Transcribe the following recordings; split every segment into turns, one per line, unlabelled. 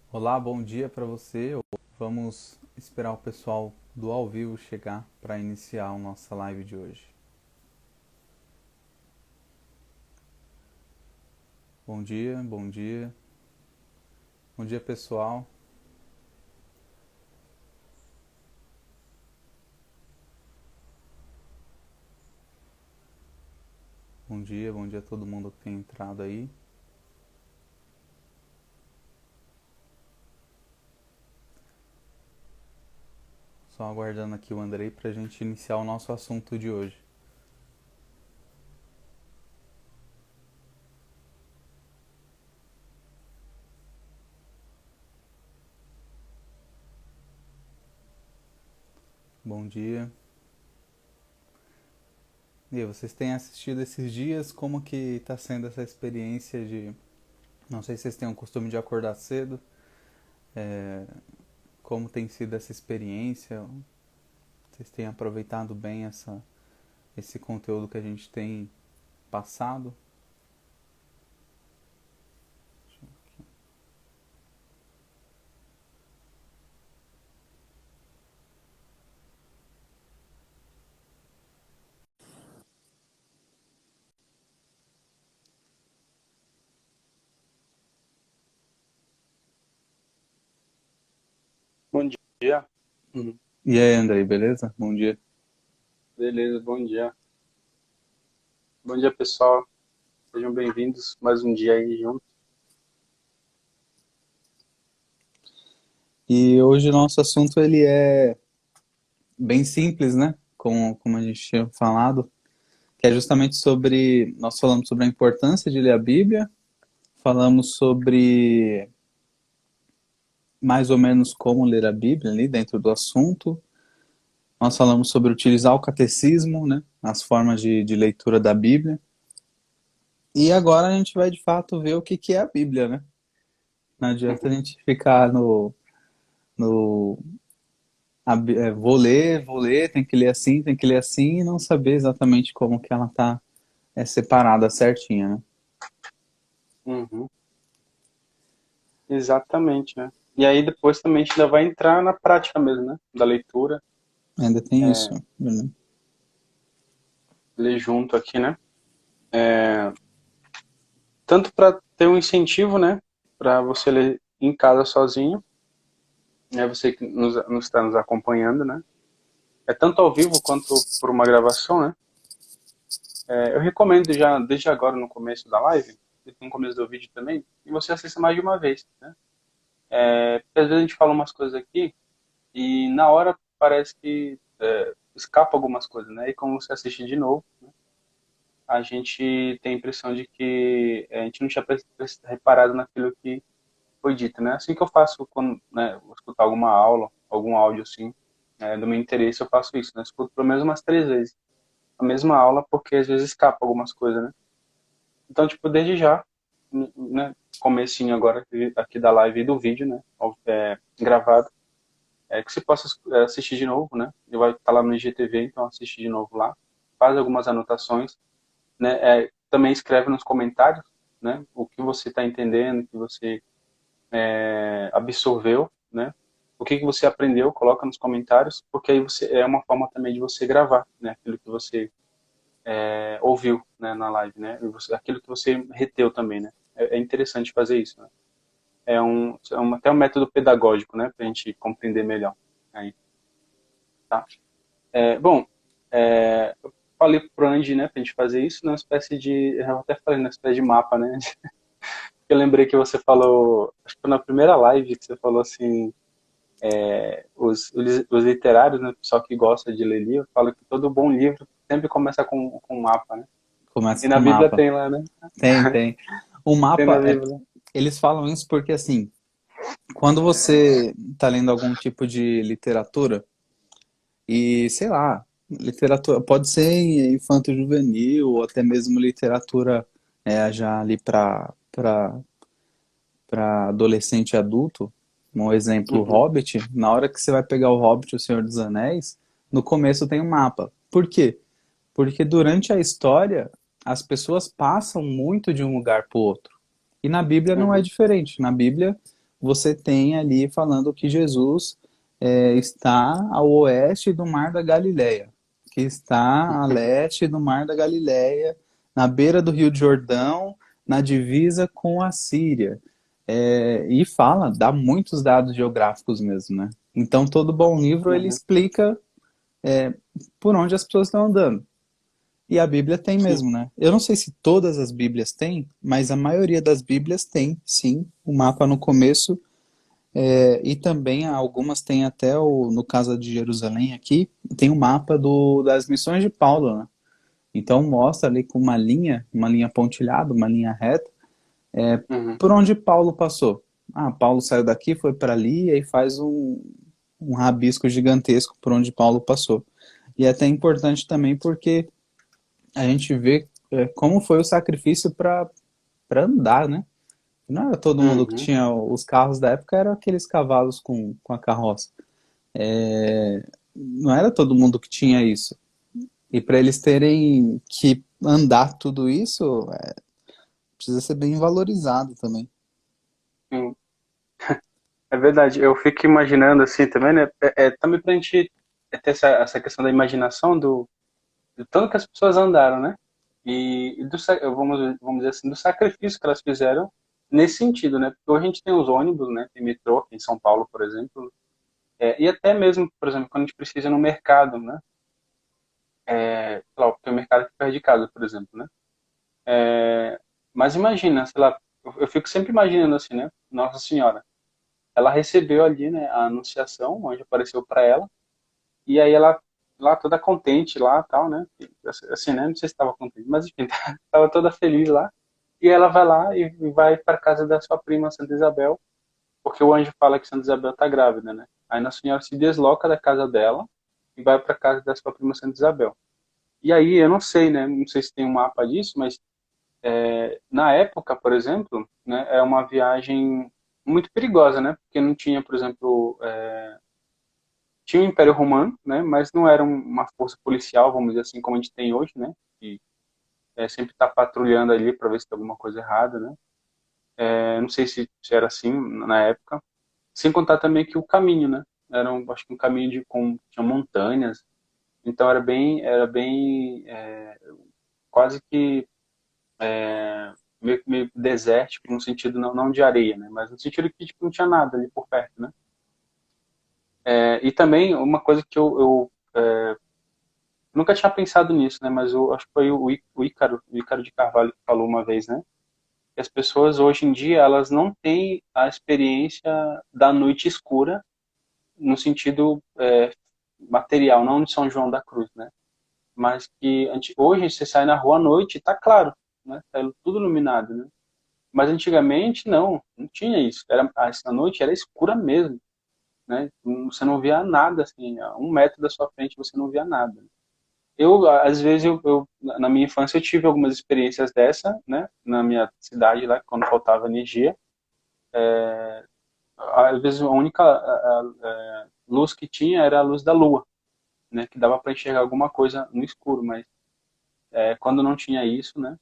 Olá, bom dia para você. Vamos esperar o pessoal do ao vivo chegar para iniciar a nossa live de hoje. Bom dia, bom dia. Bom dia, pessoal. Bom dia a todo mundo que tem entrado aí. Só aguardando aqui o Andrei para a gente iniciar o nosso assunto de hoje. Bom dia. E aí, vocês têm assistido esses dias? Como que está sendo essa experiência de... Não sei se vocês têm o costume de acordar cedo. Como tem sido essa experiência? Vocês têm aproveitado bem esse conteúdo que a gente tem passado?
Bom dia. Uhum.
E aí, Andrei, beleza? Bom dia.
Beleza, bom dia. Bom dia, pessoal. Sejam bem-vindos mais um dia aí junto.
E hoje o nosso assunto ele é bem simples, né? Como a gente tinha falado, que é justamente sobre... Nós falamos sobre a importância de ler a Bíblia, falamos sobre mais ou menos como ler a Bíblia ali dentro do assunto. Nós falamos sobre utilizar o catecismo, né? As formas de leitura da Bíblia. E agora a gente vai de fato ver o que é a Bíblia, né? Não adianta a
Uhum.
gente ficar no vou ler, tem que ler assim, tem que ler assim, e não saber exatamente como que ela está separada certinha, né?
Uhum. Exatamente, né? E aí depois também a gente ainda vai entrar na prática mesmo, né? Da leitura,
Ainda tem isso, né?
ler junto aqui, né? Tanto para ter um incentivo, né? Para você ler em casa sozinho, né? Você que nos está nos acompanhando, né? É tanto ao vivo quanto por uma gravação, né? Eu recomendo já, desde agora, no começo da live, e no começo do vídeo também, e você assista mais de uma vez, né? Porque às vezes a gente fala umas coisas aqui e na hora parece que escapa algumas coisas, né? E como você assiste de novo, né, a gente tem a impressão de que a gente não tinha reparado naquilo que foi dito, né? Assim que eu faço quando, né, vou escutar alguma aula, algum áudio assim, do meu interesse, eu faço isso, né? Eu escuto pelo menos umas 3 vezes a mesma aula, porque às vezes escapa algumas coisas, né? Então, tipo, desde já, né, comecinho agora aqui da live e do vídeo, né, gravado, que você possa assistir de novo, né, ele vai estar lá no IGTV, então assiste de novo lá, faz algumas anotações, né, também escreve nos comentários, né, o que você está entendendo, o que você absorveu, né, o que você aprendeu, coloca nos comentários, porque aí você é uma forma também de você gravar, né, aquilo que você ouviu, né, na live, né, e aquilo que você reteu também, né. É interessante fazer isso, né. Até um método pedagógico, né, para a gente compreender melhor. Aí, tá? Bom, eu falei pro Andy, né, pra gente fazer isso numa espécie de, eu até falei, numa espécie de mapa, né, eu lembrei que você falou, acho que foi na primeira live que você falou assim, os literários, né, o pessoal que gosta de ler livro, fala que todo bom livro sempre começa com um mapa, né,
Começa
e na
com
Bíblia
mapa.
tem lá, né,
Tem. O
tem na
mapa,
Bíblia.
eles falam isso porque, assim, quando você está lendo algum tipo de literatura, e, sei lá, literatura pode ser infanto-juvenil, ou até mesmo literatura já ali para adolescente e adulto, um exemplo, o
Uhum,
Hobbit, na hora que você vai pegar o Hobbit, o Senhor dos Anéis, no começo tem um mapa. Por quê? Porque durante a história, as pessoas passam muito de um lugar para o outro. E na Bíblia não é
uhum,
diferente. Na Bíblia, você tem ali falando que Jesus está ao oeste do Mar da Galileia, que está a leste do Mar da Galileia, na beira do Rio Jordão, na divisa com a Síria. E fala, dá muitos dados geográficos mesmo, né? Então, todo bom livro, ele
Uhum.
explica por onde as pessoas estão andando. E a Bíblia tem
Sim.
mesmo, né? Eu não sei se todas as Bíblias têm, mas a maioria das Bíblias tem, sim, o mapa no começo. E também algumas têm até, no caso de Jerusalém aqui, tem o mapa das missões de Paulo, né? Então mostra ali com uma linha pontilhada, uma linha reta,
Uhum.
por onde Paulo passou. Ah, Paulo saiu daqui, foi para ali, e aí faz um rabisco gigantesco por onde Paulo passou. E é até importante também porque a gente vê como foi o sacrifício para andar, né? Não era todo mundo que
Uhum.
tinha os carros da época, eram aqueles cavalos com a carroça. Não era todo mundo que tinha isso. E para eles terem que andar tudo isso, precisa ser bem valorizado também.
Sim. É verdade. Eu fico imaginando assim também, né? Também pra gente ter essa questão da imaginação do tanto que as pessoas andaram, né? Vamos dizer assim, do sacrifício que elas fizeram nesse sentido, né? Porque hoje a gente tem os ônibus, né? Tem metrô aqui em São Paulo, por exemplo. E até mesmo, por exemplo, quando a gente precisa ir no mercado, né? Sei lá, tem um mercado aqui perto de casa, por exemplo, né? Mas imagina, sei lá, eu fico sempre imaginando assim, né? Nossa Senhora, ela recebeu ali, né, a anunciação, onde apareceu para ela, e aí ela lá toda contente lá, tal, né? Assim, né? Não sei se estava contente, mas enfim, estava toda feliz lá. E ela vai lá e vai para casa da sua prima Santa Isabel, porque o anjo fala que Santa Isabel está grávida, né? Aí Nossa Senhora se desloca da casa dela e vai para casa da sua prima Santa Isabel. E aí eu não sei, né? Não sei se tem um mapa disso, mas na época, por exemplo, né, é uma viagem muito perigosa, né? Porque não tinha, por exemplo, tinha o Império Romano, né? Mas não era uma força policial, vamos dizer assim, como a gente tem hoje, né? Que sempre está patrulhando ali para ver se tem alguma coisa errada, né? Não sei se era assim na época. Sem contar também que o caminho, né? Acho que um caminho tinha montanhas, então era bem quase que meio desértico, no sentido não de areia, né? Mas no sentido que tipo, não tinha nada ali por perto, né? E também uma coisa que eu nunca tinha pensado nisso, né? Mas eu acho que foi o Ícaro de Carvalho que falou uma vez, né? Que as pessoas hoje em dia elas não têm a experiência da noite escura no sentido material, não de São João da Cruz, né? Mas que hoje você sai na rua à noite e tá claro, né? Tá tudo iluminado, né? Mas antigamente não tinha isso. A noite era escura mesmo, né? Você não via nada assim, a 1 metro da sua frente você não via nada. Às vezes, na minha infância, eu tive algumas experiências dessa, né? Na minha cidade lá, quando faltava energia. Às vezes, a única luz que tinha era a luz da lua, né? Que dava para enxergar alguma coisa no escuro, mas quando não tinha isso, né?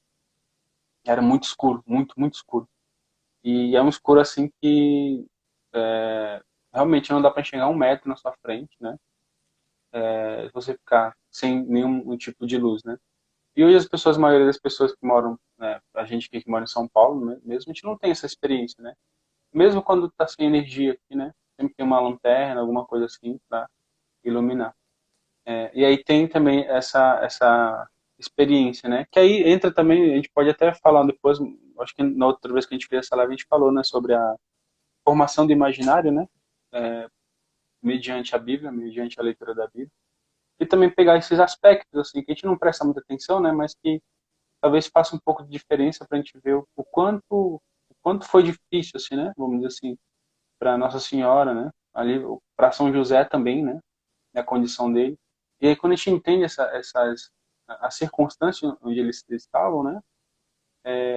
Era muito escuro, muito, muito escuro. E é um escuro assim que realmente não dá para enxergar 1 metro na sua frente, né? Se você ficar sem nenhum tipo de luz, né? E hoje as pessoas, a maioria das pessoas que moram, né, a gente aqui que mora em São Paulo, né, mesmo, a gente não tem essa experiência, né? Mesmo quando está sem energia aqui, né? Sempre tem uma lanterna, alguma coisa assim para iluminar. E aí tem também essa experiência, né? Que aí entra também, a gente pode até falar depois, acho que na outra vez que a gente fez essa live a gente falou, né, sobre a formação do imaginário, né? Mediante a Bíblia, mediante a leitura da Bíblia. E também pegar esses aspectos, assim, que a gente não presta muita atenção, né? Mas que talvez faça um pouco de diferença para a gente ver o quanto foi difícil, assim, né? Vamos dizer assim, para Nossa Senhora, né? Ali, para São José também, né? A condição dele. E aí, quando a gente entende as circunstâncias onde eles estavam, né?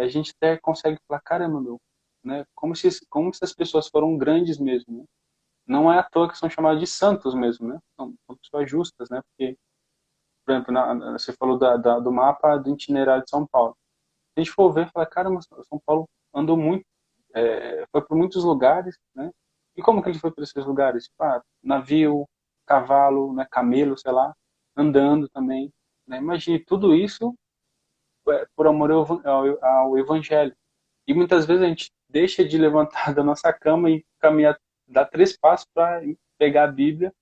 A gente até consegue falar, caramba, meu, né? Como se as pessoas foram grandes mesmo, né? Não é à toa que são chamados de santos mesmo, né? São pessoas justas, né? Porque, por exemplo, você falou do mapa do itinerário de São Paulo. Se a gente for ver, fala, caramba, São Paulo andou muito, foi por muitos lugares, né? E como que ele foi para esses lugares? Tipo, navio, cavalo, né, camelo, sei lá, andando também, né? Imagine tudo isso por amor ao evangelho. E muitas vezes a gente deixa de levantar da nossa cama e caminhar, dar 3 passos para pegar a Bíblia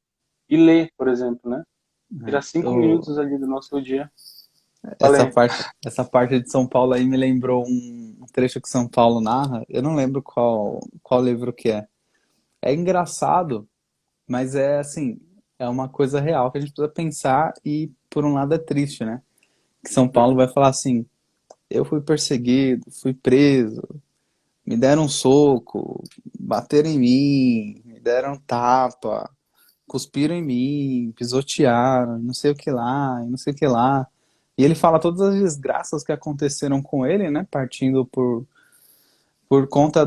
e ler, por exemplo, né?
Né?
Tirar 5 minutos ali do nosso dia.
Essa
Falei,
parte, essa parte de São Paulo aí me lembrou um trecho que São Paulo narra. Eu não lembro qual livro que é. É engraçado, mas é assim, é uma coisa real que a gente precisa pensar e por um lado é triste, né? Que São Paulo vai falar assim: eu fui perseguido, fui preso, me deram um soco, bateram em mim, me deram um tapa, cuspiram em mim, pisotearam, não sei o que lá, não sei o que lá. E ele fala todas as desgraças que aconteceram com ele, né? Partindo por conta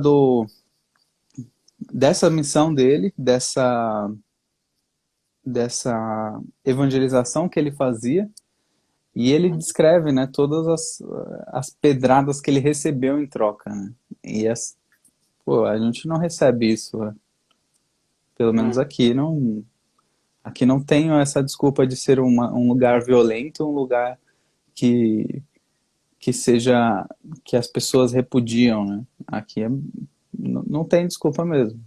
dessa missão dele, dessa evangelização que ele fazia. E ele descreve, né, todas as pedradas que ele recebeu em troca, né? E pô, a gente não recebe isso, né? Pelo menos aqui não tenho essa desculpa de ser um lugar violento, um lugar que que seja que as pessoas repudiam, né? Aqui não tem desculpa mesmo.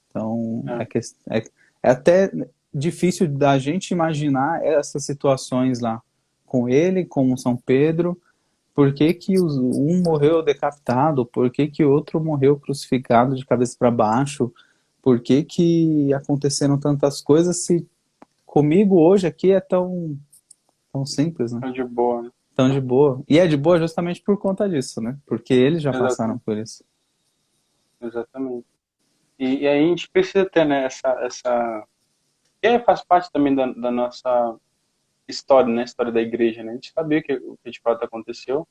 Então
é,
é até difícil da gente imaginar essas situações lá com ele, com São Pedro. Por que que um morreu decapitado? Por que que o outro morreu crucificado de cabeça para baixo? Por que que aconteceram tantas coisas se comigo hoje aqui é tão simples, né?
é de boa, né?
Tão de boa. E é de boa justamente por conta disso, né? Porque eles já passaram
Exatamente.
por isso.
Exatamente. E aí a gente precisa ter, né, que faz parte também da nossa história, né, história da igreja, né? A gente sabia o que de fato aconteceu,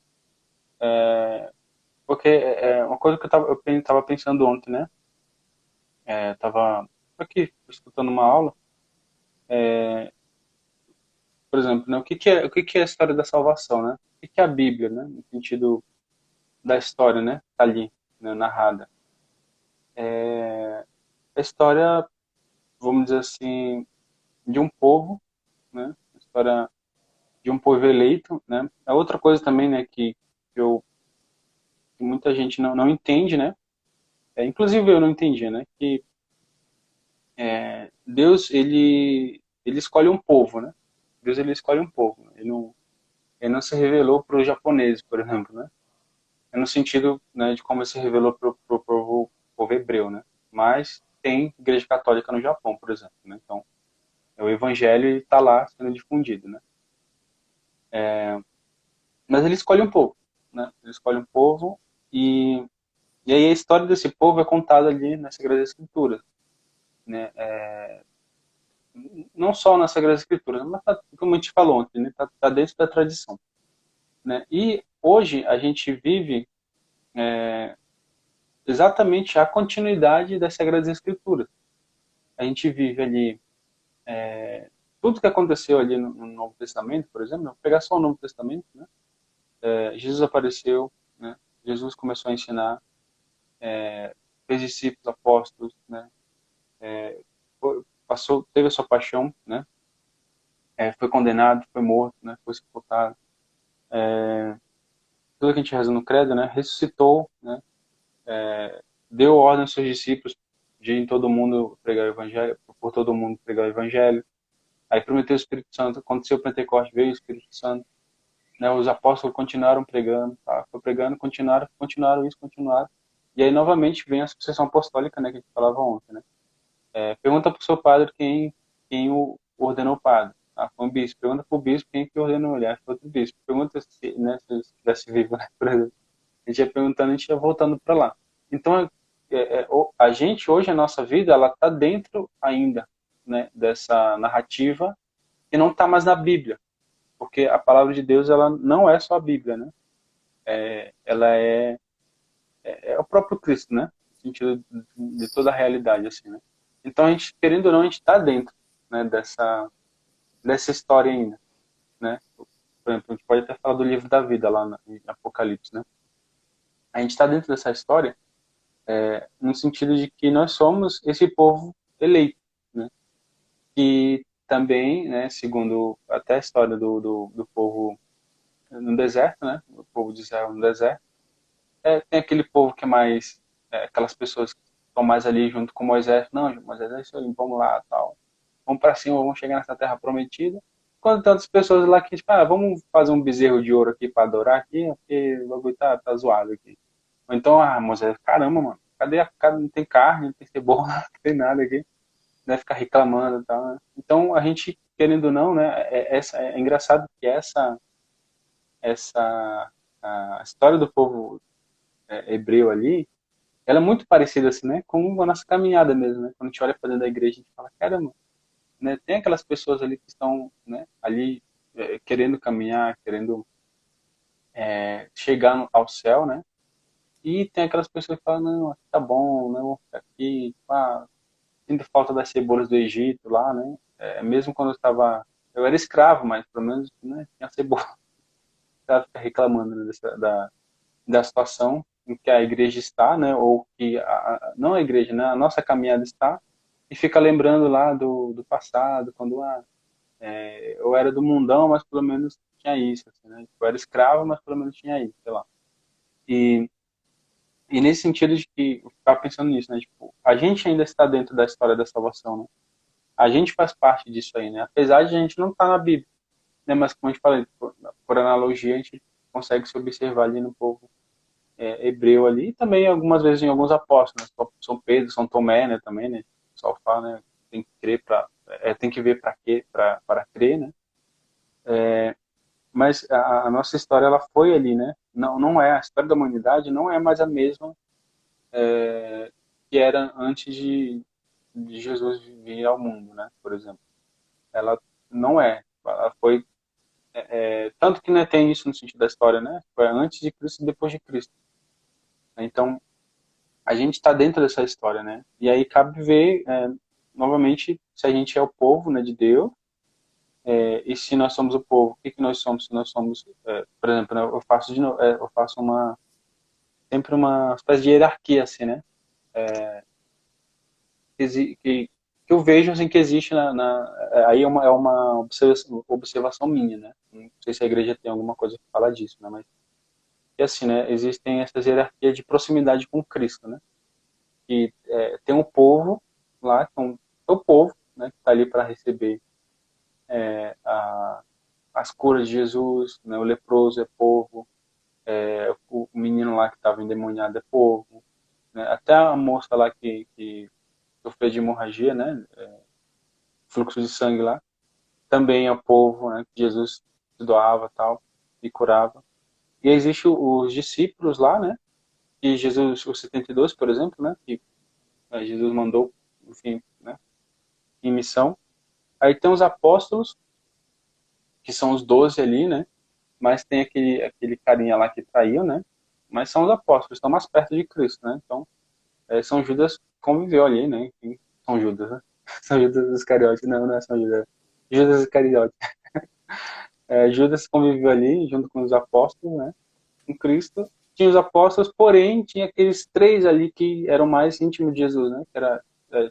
porque uma coisa que eu tava pensando ontem, né? Tava aqui escutando uma aula, por exemplo, né, o que é a história da salvação, né? O que é a Bíblia, né? No sentido da história, né? Tá ali, né, narrada. A história, vamos dizer assim, de um povo, né? A história de um povo eleito, né? É outra coisa também, né, que muita gente não entende, né? Inclusive eu não entendia, né? Que Deus, ele escolhe um povo, né? Deus, ele escolhe um povo. Ele não se revelou para os japoneses, por exemplo, né? É no sentido, né, de como ele se revelou para o povo hebreu, né? Mas tem igreja católica no Japão, por exemplo, né? Então, o evangelho está lá sendo difundido, né? Mas ele escolhe um povo, né? Ele escolhe um povo e, e aí a história desse povo é contada ali nas Sagradas Escrituras, né? Não só nas Sagradas Escrituras, mas como a gente falou ontem, né? Tá dentro da tradição, né? E hoje a gente vive exatamente a continuidade das Sagradas Escrituras. A gente vive ali tudo que aconteceu ali no Novo Testamento, por exemplo, vou pegar só o Novo Testamento, né? Jesus apareceu, né? Jesus começou a ensinar, fez discípulos, apóstolos, né? Teve a sua paixão, né? Foi condenado, foi morto, né? Foi sepultado. Tudo que a gente reza no credo, né? Ressuscitou, né? Deu ordem aos seus discípulos de ir em todo mundo pregar o evangelho, por todo mundo pregar o evangelho. Aí prometeu o Espírito Santo, aconteceu o Pentecoste, veio o Espírito Santo, né? Os apóstolos continuaram pregando, tá? Foi pregando, continuaram isso, continuaram. E aí novamente vem a sucessão apostólica, né? Que a gente falava ontem, né? Pergunta para o seu padre quem o ordenou padre. Foi um bispo. Pergunta para o bispo quem que ordenou ele. Foi outro bispo. Pergunta se, né, se ele estivesse vivo, né, por exemplo. A gente ia perguntando, a gente ia voltando para lá. Então, a gente hoje, a nossa vida, ela está dentro ainda, né, dessa narrativa que não está mais na Bíblia. Porque a palavra de Deus, ela não é só a Bíblia, né? Ela é o próprio Cristo, né? No sentido de toda a realidade, assim, né? Então, a gente, querendo ou não, a gente está dentro, né, dessa história ainda, né? Por exemplo, a gente pode até falar do livro da vida lá em Apocalipse, né? A gente está dentro dessa história no sentido de que nós somos esse povo eleito, né? Que também, né, segundo até a história do povo no deserto, né, o povo de Israel no deserto, tem aquele povo que é mais, aquelas pessoas que estão mais ali junto com Moisés, não, Moisés é isso aí, vamos lá, tal, vamos para cima, vamos chegar nessa terra prometida. Quando tantas pessoas lá que, tipo, vamos fazer um bezerro de ouro aqui para adorar aqui, porque o bagulho tá zoado aqui. Ou então, Moisés, caramba, mano, cadê, não tem carne, não tem cebola, não tem nada aqui, né, ficar reclamando e tal, né? Então, a gente, querendo ou não, né, é engraçado que essa a história do povo hebreu ali, ela é muito parecida assim, né, com a nossa caminhada mesmo, né? Quando a gente olha para dentro da igreja, a gente fala, caramba, né, tem aquelas pessoas ali que estão, né, ali querendo caminhar, querendo chegar ao céu, né? E tem aquelas pessoas que falam, não, aqui tá bom, não vou ficar aqui, sinto falta das cebolas do Egito lá, né? Mesmo quando eu era escravo, mas pelo menos, né, tinha cebola. Ela fica reclamando, né, da situação em que a igreja está, né? Ou que não a igreja, né? A nossa caminhada está, e fica lembrando lá do passado, quando eu era do mundão, mas pelo menos tinha isso, assim, né? Tipo, eu era escravo, mas pelo menos tinha isso, sei lá. E, e nesse sentido de que eu ficava pensando nisso, né? Tipo, a gente ainda está dentro da história da salvação, né? A gente faz parte disso aí, né? Apesar de a gente não estar na Bíblia, né? Mas como a gente falou, por analogia, a gente consegue se observar ali no povo hebreu ali, e também algumas vezes em alguns apóstolos, né? São Pedro, São Tomé, né? Também, né? O pessoal fala, né? Tem que crer tem que ver para quê? Para crer, né? Mas a nossa história, ela foi ali, né? Não é, a história da humanidade não é mais a mesma que era antes de Jesus vir ao mundo, né? Por exemplo. Ela não é. Ela foi tanto que né, tem isso no sentido da história, né? Foi antes de Cristo e depois de Cristo. Então, a gente está dentro dessa história, né? E aí cabe ver, novamente, se a gente é o povo, né, de Deus, e se nós somos o povo, o que, que nós somos? Se nós somos, por exemplo, né, eu faço eu faço sempre uma espécie de hierarquia, assim, né? Que eu vejo assim que existe aí é uma observação minha, né? Não sei se a igreja tem alguma coisa que fala disso, né? Mas e assim, né? Existem essas hierarquias de proximidade com Cristo, né? E tem um povo lá, que é o povo, né? Que está ali para receber as curas de Jesus, né? O leproso é povo, o menino lá que estava endemoniado é povo, né? Até a moça lá que sofreu de hemorragia, né? Fluxo de sangue lá, também é o povo, né? Que Jesus se doava tal e curava. E existe os discípulos lá, né? Que Jesus, os 72, por exemplo, né? Que Jesus mandou, enfim, né? Em missão. Aí tem os apóstolos, que são os 12 ali, né? Mas tem aquele carinha lá que traiu, né? Mas são os apóstolos, estão mais perto de Cristo, né? Então, São Judas conviveu ali, né? Enfim, São Judas, né? São Judas Iscariote, não é São Judas. Judas Iscariote. Judas conviveu ali junto com os apóstolos, né? Com Cristo. Tinha os apóstolos, porém, tinha aqueles três ali que eram mais íntimos de Jesus, né? Que era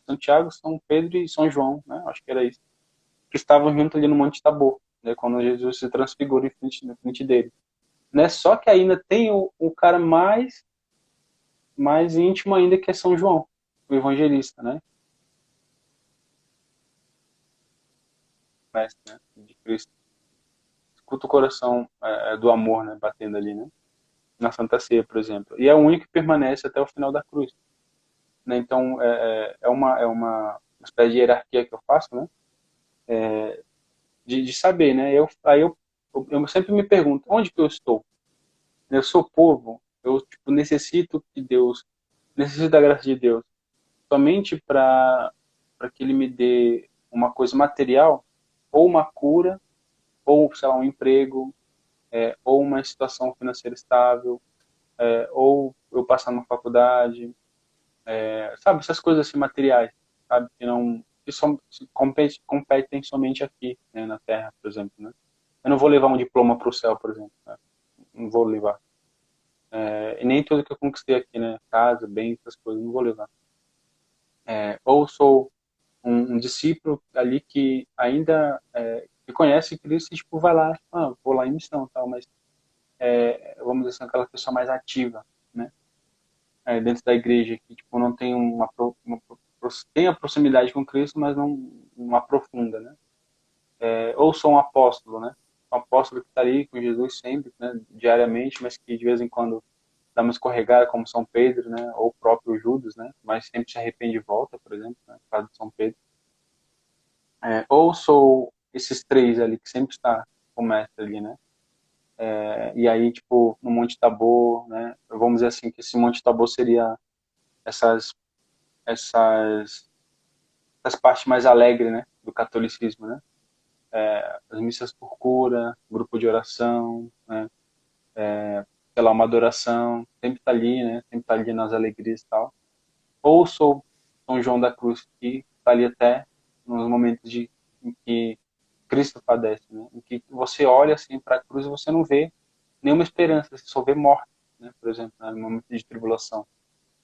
Santiago, São Pedro e São João, né? Acho que era isso. Que estavam juntos ali no Monte Tabor, né? Quando Jesus se transfigura em frente dele. Né? Só que ainda tem o cara mais íntimo ainda, que é São João, o evangelista, né? Mestre, né? De Cristo. Escuta o coração do amor, né? Batendo ali, né? Na Santa Ceia, por exemplo. E é o único que permanece até o final da cruz. Né? Então, é uma espécie de hierarquia que eu faço, né? De saber, né? Eu sempre me pergunto, onde que eu estou? Eu sou povo, eu tipo, necessito da graça de Deus, somente para que Ele me dê uma coisa material, ou uma cura, ou, sei lá, um emprego, ou uma situação financeira estável, ou eu passar numa faculdade, sabe, essas coisas assim materiais, sabe, que competem somente aqui, né, na Terra, por exemplo, né? Eu não vou levar um diploma para o céu, por exemplo, né? Não vou levar. E nem tudo que eu conquistei aqui, né? Casa, bem, essas coisas, não vou levar. Ou sou um discípulo ali que ainda que conhece Cristo e, tipo, vai lá, vou lá em missão, tal, mas vamos dizer assim, aquela pessoa mais ativa, né? Dentro da igreja, que, tipo, não tem tem a proximidade com Cristo, mas não aprofunda, né? Ou sou um apóstolo, né? Um apóstolo que está ali com Jesus sempre, né? Diariamente, mas que de vez em quando dá uma escorregada, como São Pedro, né? Ou o próprio Judas, né? Mas sempre se arrepende e volta, por exemplo, né? No caso de São Pedro. Ou sou esses três ali que sempre está com o mestre ali, né? E aí, tipo, no Monte Tabor, né? Vamos dizer assim, que esse Monte Tabor seria essas, essas, essas partes mais alegres, né? Do catolicismo, né? As missas por cura, grupo de oração, né? Sei lá, uma adoração, sempre tá ali, né? Sempre tá ali nas alegrias e tal. Ou sou São João da Cruz, que tá ali até nos momentos em que Cristo padece, né? Em que você olha assim para a cruz e você não vê nenhuma esperança, você só vê morte, né? Por exemplo, né? No momento de tribulação,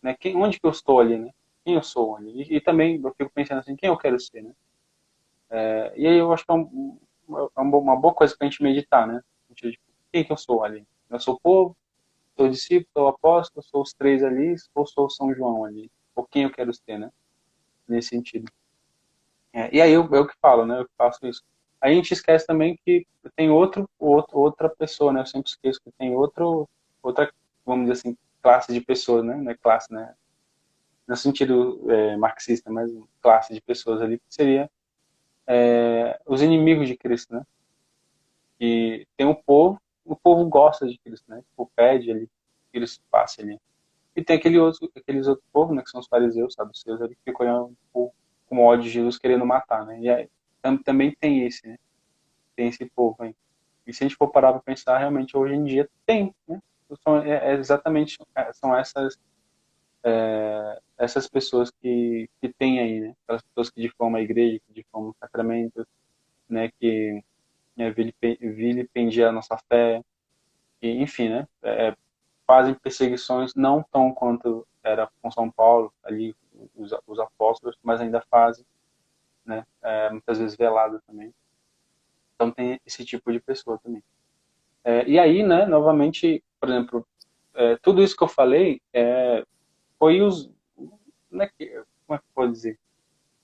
né? Onde que eu estou ali, né? Quem eu sou ali? E também eu fico pensando assim, quem eu quero ser, né? E aí eu acho que uma boa coisa para a gente meditar, né? Tipo, quem que eu sou ali? Eu sou o povo, sou o discípulo, sou o apóstolo, sou os três ali, ou sou São João ali? Ou quem eu quero ser, né? Nesse sentido. E aí eu que falo, né? Eu que faço isso. Aí a gente esquece também que tem outra pessoa, né? Eu sempre esqueço que tem outra, vamos dizer assim, classe de pessoas, né? Não é classe, né? No sentido marxista, mas classe de pessoas ali, que seria os inimigos de Cristo, né? Que tem o povo gosta de Cristo, né? Tipo, pede ali, que Cristo passe ali. E tem aqueles outros povos, né? Que são os fariseus, sabe? Os seus ali, que ficam com ódio de Jesus querendo matar, né? E aí, também tem esse, né? Tem esse povo aí. E se a gente for parar para pensar, realmente hoje em dia tem, né? Exatamente, são essas pessoas que tem aí, né? Aquelas pessoas que difamam a igreja, que difamam o sacramento, né? Que vilipendia a nossa fé, e, enfim, né? Fazem perseguições não tão quanto era com São Paulo, ali os apóstolos, mas ainda fazem, né? Muitas vezes velado também. Então tem esse tipo de pessoa também. E aí, né, novamente, por exemplo, tudo isso que eu falei foi né, como é que eu vou dizer?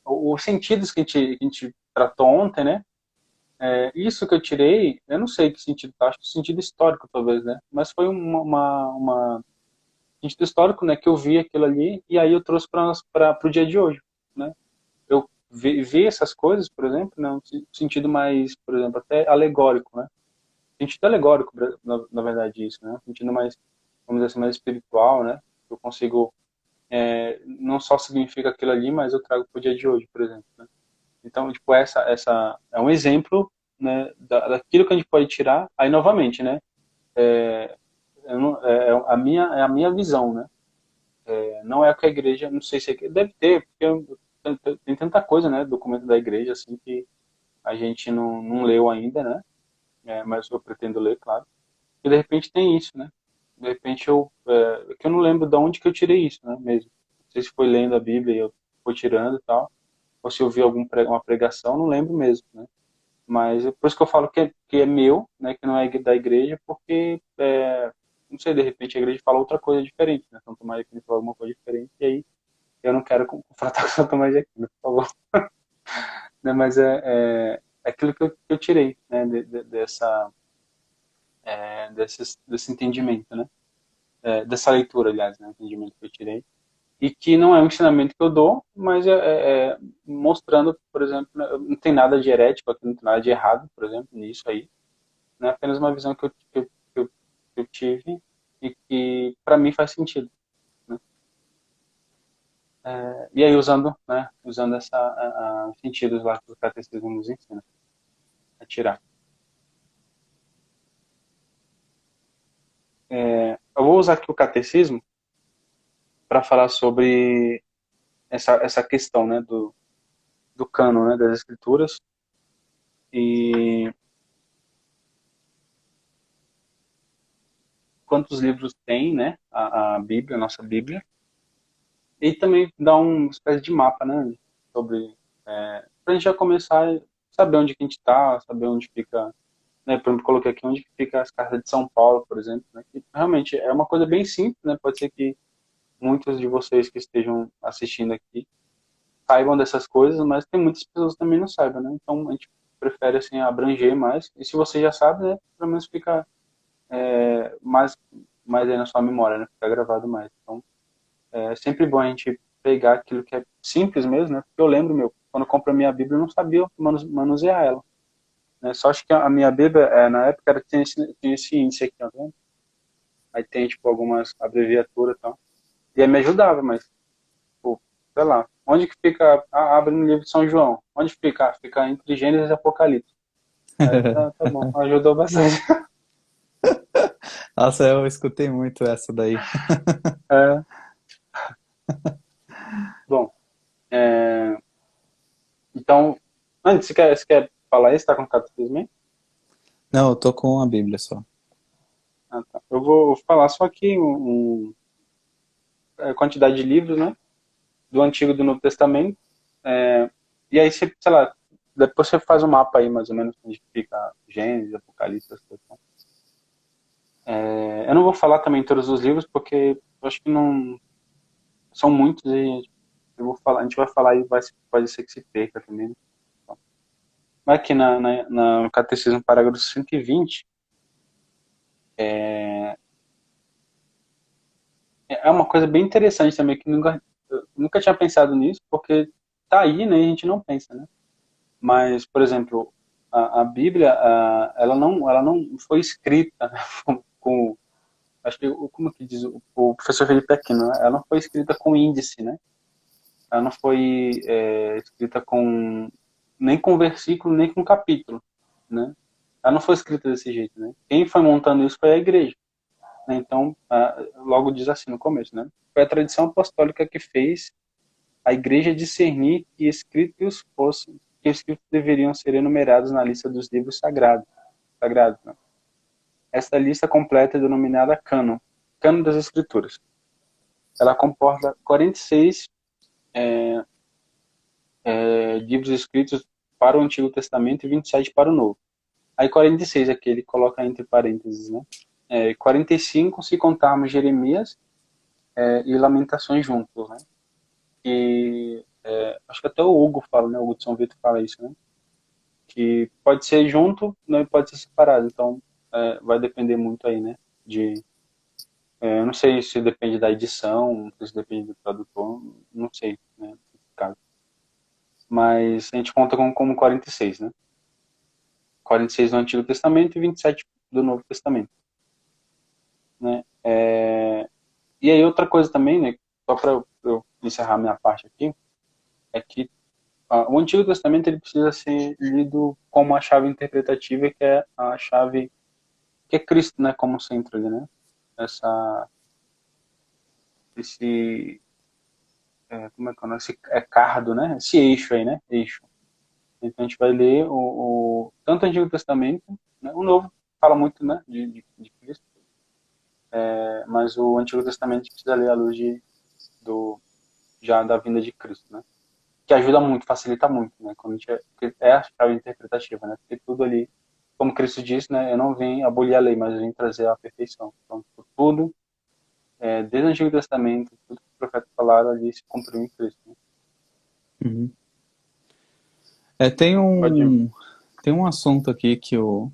Os sentidos que a gente tratou ontem, né? Isso que eu tirei, eu não sei que sentido, acho que sentido histórico talvez, né? Mas foi uma sentido histórico, né? Que eu vi aquilo ali e aí eu trouxe para o dia de hoje, né? Eu vi essas coisas, por exemplo, né? Um sentido mais, por exemplo, até alegórico, né? Sentido alegórico, na verdade, isso, né? Sentido mais, vamos dizer assim, mais espiritual, né? Eu consigo, não só significa aquilo ali, mas eu trago para o dia de hoje, por exemplo, né? Então, tipo, essa é um exemplo, né, daquilo que a gente pode tirar. Aí, novamente, né? É a minha visão, né? Não é o que a igreja, não sei se deve ter, porque tem tanta coisa, né? Documento da igreja, assim, que a gente não leu ainda, né? Mas eu pretendo ler, claro. E de repente tem isso, né? De repente que eu não lembro de onde que eu tirei isso, né? Mesmo. Não sei se foi lendo a Bíblia e eu fui tirando e tal, ou se eu vi uma pregação, não lembro mesmo, né? Mas é por isso que eu falo que é meu, né? Que não é da igreja, porque, não sei, de repente a igreja fala outra coisa diferente, né? São Tomás de Aquino fala alguma coisa diferente, e aí eu não quero confrontar com São Tomás de Aquino, por favor. Né? Mas é aquilo que eu tirei, né? Desse entendimento, né? Dessa leitura, aliás, né? Entendimento que eu tirei. E que não é um ensinamento que eu dou, mas mostrando, por exemplo, né, não tem nada de herético aqui, não tem nada de errado, por exemplo, nisso aí. Né? Apenas uma visão que eu tive e que, para mim, faz sentido. Né? E aí, usando sentidos lá que o catecismo nos ensina a tirar. Eu vou usar aqui o catecismo para falar sobre essa questão, né, do cânon, né, das escrituras. E quantos livros tem, né, a Bíblia, a nossa Bíblia, e também dar uma espécie de mapa, né, sobre, pra gente já começar a saber onde que a gente tá, saber onde fica, né, por exemplo, coloquei aqui onde que fica as cartas de São Paulo, por exemplo, né, que realmente é uma coisa bem simples, né, pode ser que muitos de vocês que estejam assistindo aqui saibam dessas coisas, mas tem muitas pessoas que também não saibam, né, então a gente prefere, assim, abranger mais, e se você já sabe, né, pelo menos fica mais, mais aí na sua memória, né, fica gravado mais, então é sempre bom a gente pegar aquilo que é simples mesmo, né? Porque eu lembro, meu, quando eu comprei a minha Bíblia, eu não sabia manusear ela, né? Só acho que a minha Bíblia, na época, tinha esse índice aqui, ó, tá vendo? Aí tem, tipo, algumas abreviaturas e tal. E aí me ajudava, mas, pô, sei lá, onde que fica, abre no livro de São João, onde fica? Fica entre Gênesis e Apocalipse. Aí, tá bom, ajudou bastante.
Nossa, eu escutei muito essa daí.
É, bom, é, então, antes, você quer falar isso? Tá com o catecismo aí?
Não, eu tô com a Bíblia só.
Ah, tá. Eu vou falar só aqui quantidade de livros, né? Do Antigo e do Novo Testamento. E aí, você, sei lá, depois você faz um mapa aí, mais ou menos, onde fica Gênesis, Apocalipse, essas coisas. Eu não vou falar também todos os livros, porque eu acho que não são muitos e a gente vai falar e pode ser que se perca também. Né? Mas aqui no Catecismo, parágrafo 120, é uma coisa bem interessante também, que eu nunca tinha pensado nisso, porque tá aí, né, e a gente não pensa, né? Mas, por exemplo, a Bíblia, ela não foi escrita com, acho que, como que diz o professor Felipe Aquino, né? Ela não foi escrita com índice, né? Ela não foi escrita nem com versículo, nem com capítulo, né? Ela não foi escrita desse jeito, né? Quem foi montando isso foi a igreja, né? Então, logo diz assim no começo, né? Foi a tradição apostólica que fez a igreja discernir que escritos deveriam ser enumerados na lista dos livros sagrados, né? Esta lista completa é denominada cânon das escrituras. Ela comporta 46 livros escritos para o Antigo Testamento e 27 para o Novo. Aí 46 aqui ele coloca entre parênteses, né? 45 se contarmos Jeremias e Lamentações juntos, né? E acho que até o Hugo fala, né? O Hugo de São Vito fala isso, né? Que pode ser junto, né? Pode ser separado. Então vai depender muito aí, né? Eu não sei se depende da edição, não sei se depende do tradutor, não sei, né? Nesse caso. Mas a gente conta como 46, né? 46 do Antigo Testamento e 27 do Novo Testamento, né? E aí outra coisa também, né? Só para eu encerrar minha parte aqui, é que o Antigo Testamento ele precisa ser lido como a chave interpretativa, que é a chave que é Cristo, né? Como centro ali, né? Esse como é que é o nome? Esse cardo, né? Esse eixo aí, né? Eixo. Então a gente vai ler tanto o Antigo Testamento, né? O Novo fala muito, né? De Cristo, mas o Antigo Testamento a gente precisa ler à luz do, já da vinda de Cristo, né? Que ajuda muito, facilita muito, né? Quando a gente a chave interpretativa, né? Porque tudo ali, como Cristo disse, né? Eu não vim abolir a lei, mas eu vim trazer a perfeição. Então, tudo, desde o Antigo Testamento, tudo que os profetas falaram ali se cumpriu em Cristo. Né?
Uhum. Tem
Pode.
um assunto aqui que o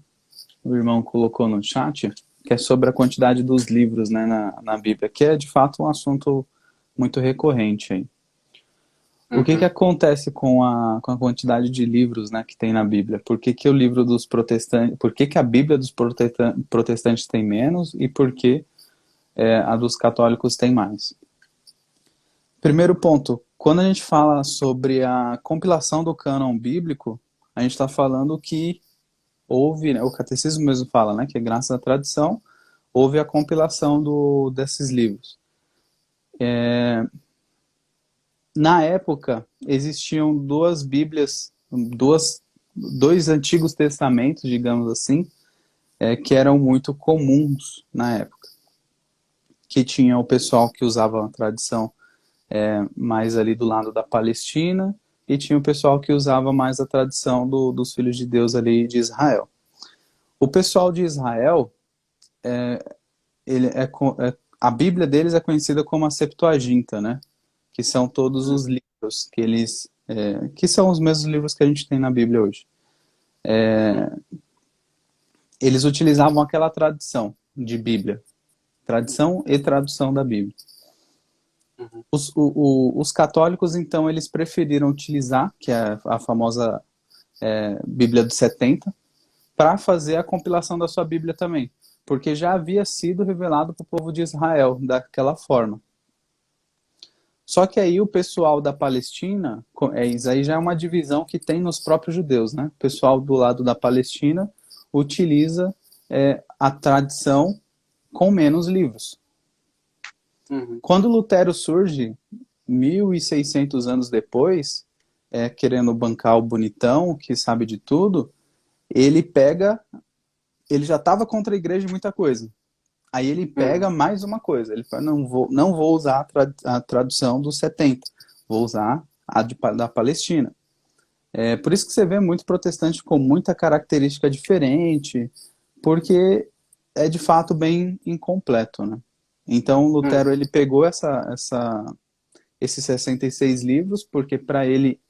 irmão colocou no chat, que é sobre a quantidade dos livros, né, na Bíblia, que é de fato um assunto muito recorrente aí. O que
Uhum.
acontece com a quantidade de livros, né, que tem na Bíblia? Por que que o livro dos protestantes, por que que a Bíblia dos protestantes tem menos e por que a dos católicos tem mais? Primeiro ponto, quando a gente fala sobre a compilação do cânon bíblico, a gente está falando que houve, né, o catecismo mesmo fala, né, que graças à tradição houve a compilação desses livros. Na época, existiam duas Bíblias, dois antigos testamentos, digamos assim, que eram muito comuns na época. que tinha o pessoal que usava a tradição mais ali do lado da Palestina, e tinha o pessoal que usava mais a tradição dos filhos de Deus ali de Israel. O pessoal de Israel, a Bíblia deles é conhecida como a Septuaginta, né? Que são todos os livros que eles... que são os mesmos livros que a gente tem na Bíblia hoje. Eles utilizavam aquela tradição de Bíblia. Tradição e tradução da Bíblia. Os católicos, então, eles preferiram utilizar, que é a famosa Bíblia dos 70, para fazer a compilação da sua Bíblia também. Porque já havia sido revelado para o povo de Israel daquela forma. Só que aí o pessoal da Palestina, isso aí já é uma divisão que tem nos próprios judeus, né? O pessoal do lado da Palestina utiliza a tradição com menos livros. Quando Lutero surge, 1.600 anos depois, querendo bancar o bonitão, que sabe de tudo, ele já estava contra a igreja de muita coisa. Aí ele pega mais uma coisa, ele fala, não vou usar a tradução dos 70, vou usar a da Palestina. Por isso que você vê muito protestante com muita característica diferente, porque é de fato bem incompleto, né? Então Lutero ele pegou esses 66 livros, porque para ele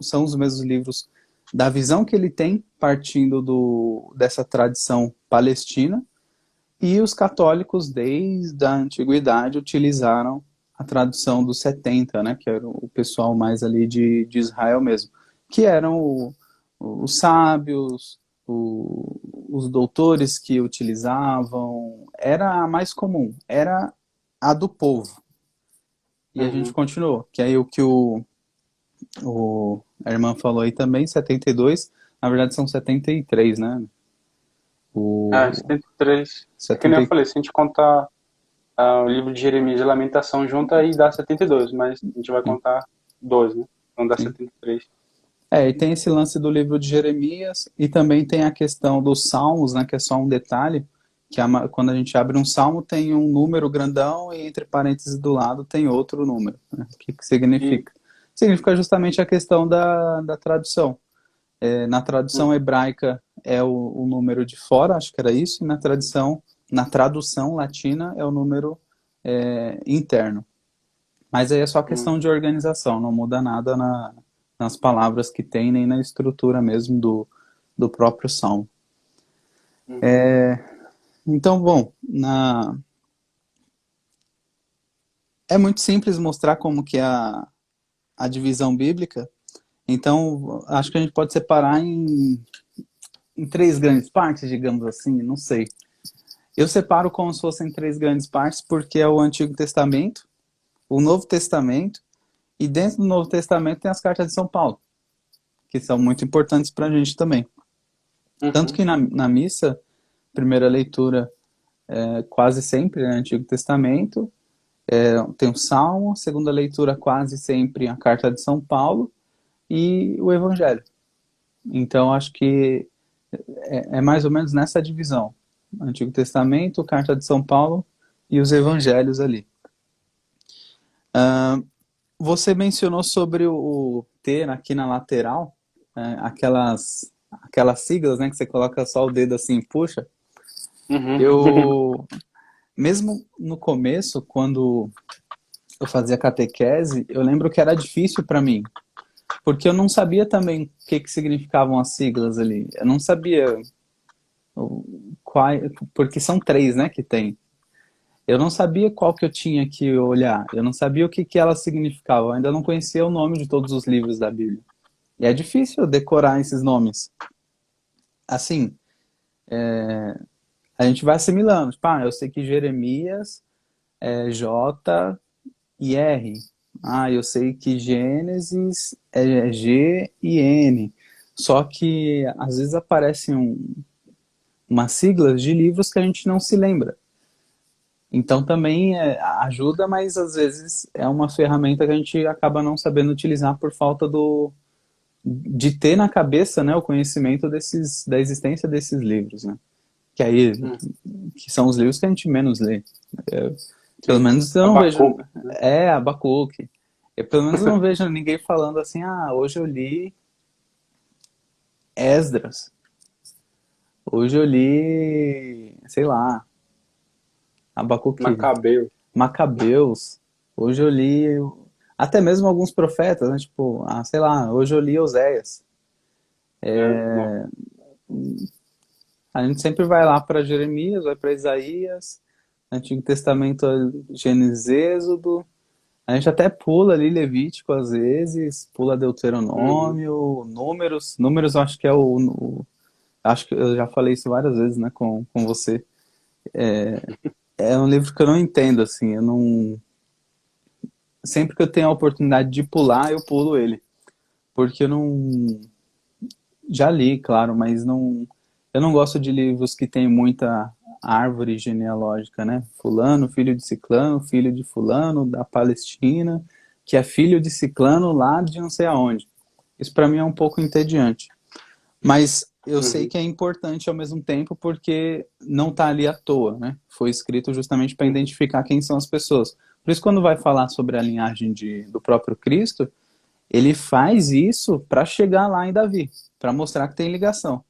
são os mesmos livros da visão que ele tem, partindo dessa tradição palestina, e os católicos, desde a antiguidade, utilizaram a tradução dos 70, né, que era o pessoal mais ali de Israel mesmo, que eram os sábios, os doutores que utilizavam, era a mais comum, era a do povo. E a gente continuou, que aí o que a irmã falou aí também, 72, na verdade são 73, né?
73. Que nem eu falei, se a gente contar o livro de Jeremias e Lamentação junto, aí dá 72, mas a gente vai contar 2, né? Então dá 73.
E tem esse lance do livro de Jeremias, e também tem a questão dos salmos, né, que é só um detalhe, que quando a gente abre um salmo tem um número grandão e entre parênteses do lado tem outro número. Né? O que significa? Significa justamente a questão da tradução. Na tradução hebraica é o número de fora, acho que era isso, e na tradução latina é o número interno. Mas aí é só questão de organização, não muda nada nas palavras que tem, nem na estrutura mesmo do próprio salmo. Então, bom, é muito simples mostrar como que é a divisão bíblica. Então, acho que a gente pode separar em 3 grandes partes, digamos assim, não sei. Eu separo como se fossem 3 grandes partes, porque é o Antigo Testamento, o Novo Testamento, e dentro do Novo Testamento tem as cartas de São Paulo, que são muito importantes para a gente também. Tanto que na missa, primeira leitura quase sempre é Antigo Testamento, tem o Salmo, segunda leitura quase sempre a carta de São Paulo, e o Evangelho. Então, acho que é mais ou menos nessa divisão. Antigo Testamento, Carta de São Paulo e os Evangelhos ali. Você mencionou sobre ter aqui na lateral aquelas siglas, né, que você coloca só o dedo assim e puxa. Eu, mesmo no começo, quando eu fazia catequese, eu lembro que era difícil para mim, porque eu não sabia também o que significavam as siglas ali. Eu não sabia porque são 3, né, que tem. Eu não sabia qual que eu tinha que olhar. Eu não sabia o que elas significavam. Eu ainda não conhecia o nome de todos os livros da Bíblia. E é difícil decorar esses nomes. Assim, a gente vai assimilando. Tipo, eu sei que Jeremias é J e R. Eu sei que Gênesis é G e N. Só que às vezes aparecem umas siglas de livros que a gente não se lembra. Então também ajuda, mas às vezes é uma ferramenta que a gente acaba não sabendo utilizar por falta de ter na cabeça, né, o conhecimento da existência desses livros, né? Que são os livros que a gente menos lê. Pelo
Sim.
menos eu não vejo.
Abacuque.
É, Abacuque. Pelo menos eu não vejo ninguém falando assim, hoje eu li Esdras. Hoje eu li, sei lá, Abacuque,
Macabeu.
Macabeus. Hoje eu li até mesmo alguns profetas, né? Tipo, sei lá, hoje eu li Oséias.
Né? Não.
A gente sempre vai lá para Jeremias, vai para Isaías, Antigo Testamento, Gênesis, Êxodo. A gente até pula ali Levítico às vezes, pula
Uhum.
Deuteronômio, Números. Números eu acho que é acho que eu já falei isso várias vezes, né, com você. É um livro que eu não entendo, assim, eu não... Sempre que eu tenho a oportunidade de pular, eu pulo ele. Porque eu não... Já li, claro, mas não... Eu não gosto de livros que tem muita árvore genealógica, né? Fulano, filho de Ciclano, filho de Fulano, da Palestina, que é filho de Ciclano lá de não sei aonde. Isso para mim é um pouco entediante. Mas eu sei
Uhum.
que é importante ao mesmo tempo porque não está ali à toa, né? Foi escrito justamente para
Uhum.
identificar quem são as pessoas. Por isso, quando vai falar sobre a linhagem do próprio Cristo, ele faz isso para chegar lá em Davi, para mostrar que tem ligação.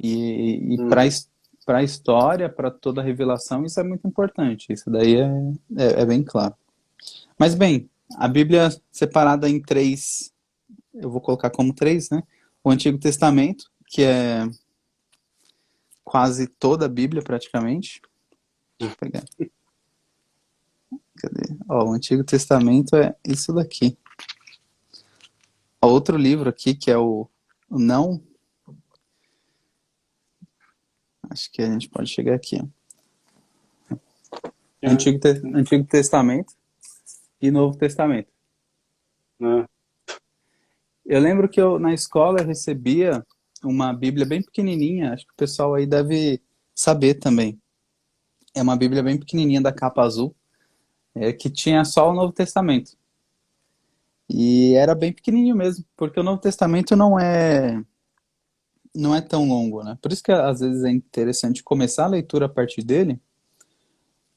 E
Uhum.
para a história, para toda a revelação, isso é muito importante. Isso daí é bem claro. Mas bem, a Bíblia separada em três, eu vou colocar como três, né? O Antigo Testamento, que é quase toda a Bíblia praticamente. Deixa eu pegar. Cadê? Ó, o Antigo Testamento é isso daqui. Ó, outro livro aqui que é o Não. Acho que a gente pode chegar aqui. Ó.
É.
Antigo Testamento e Novo Testamento.
Né?
Eu lembro que eu na escola eu recebia uma Bíblia bem pequenininha. Acho que o pessoal aí deve saber também. É uma Bíblia bem pequenininha da capa azul, que tinha só o Novo Testamento. E era bem pequenininho mesmo, porque o Novo Testamento não é tão longo, né? Por isso que às vezes é interessante começar a leitura a partir dele,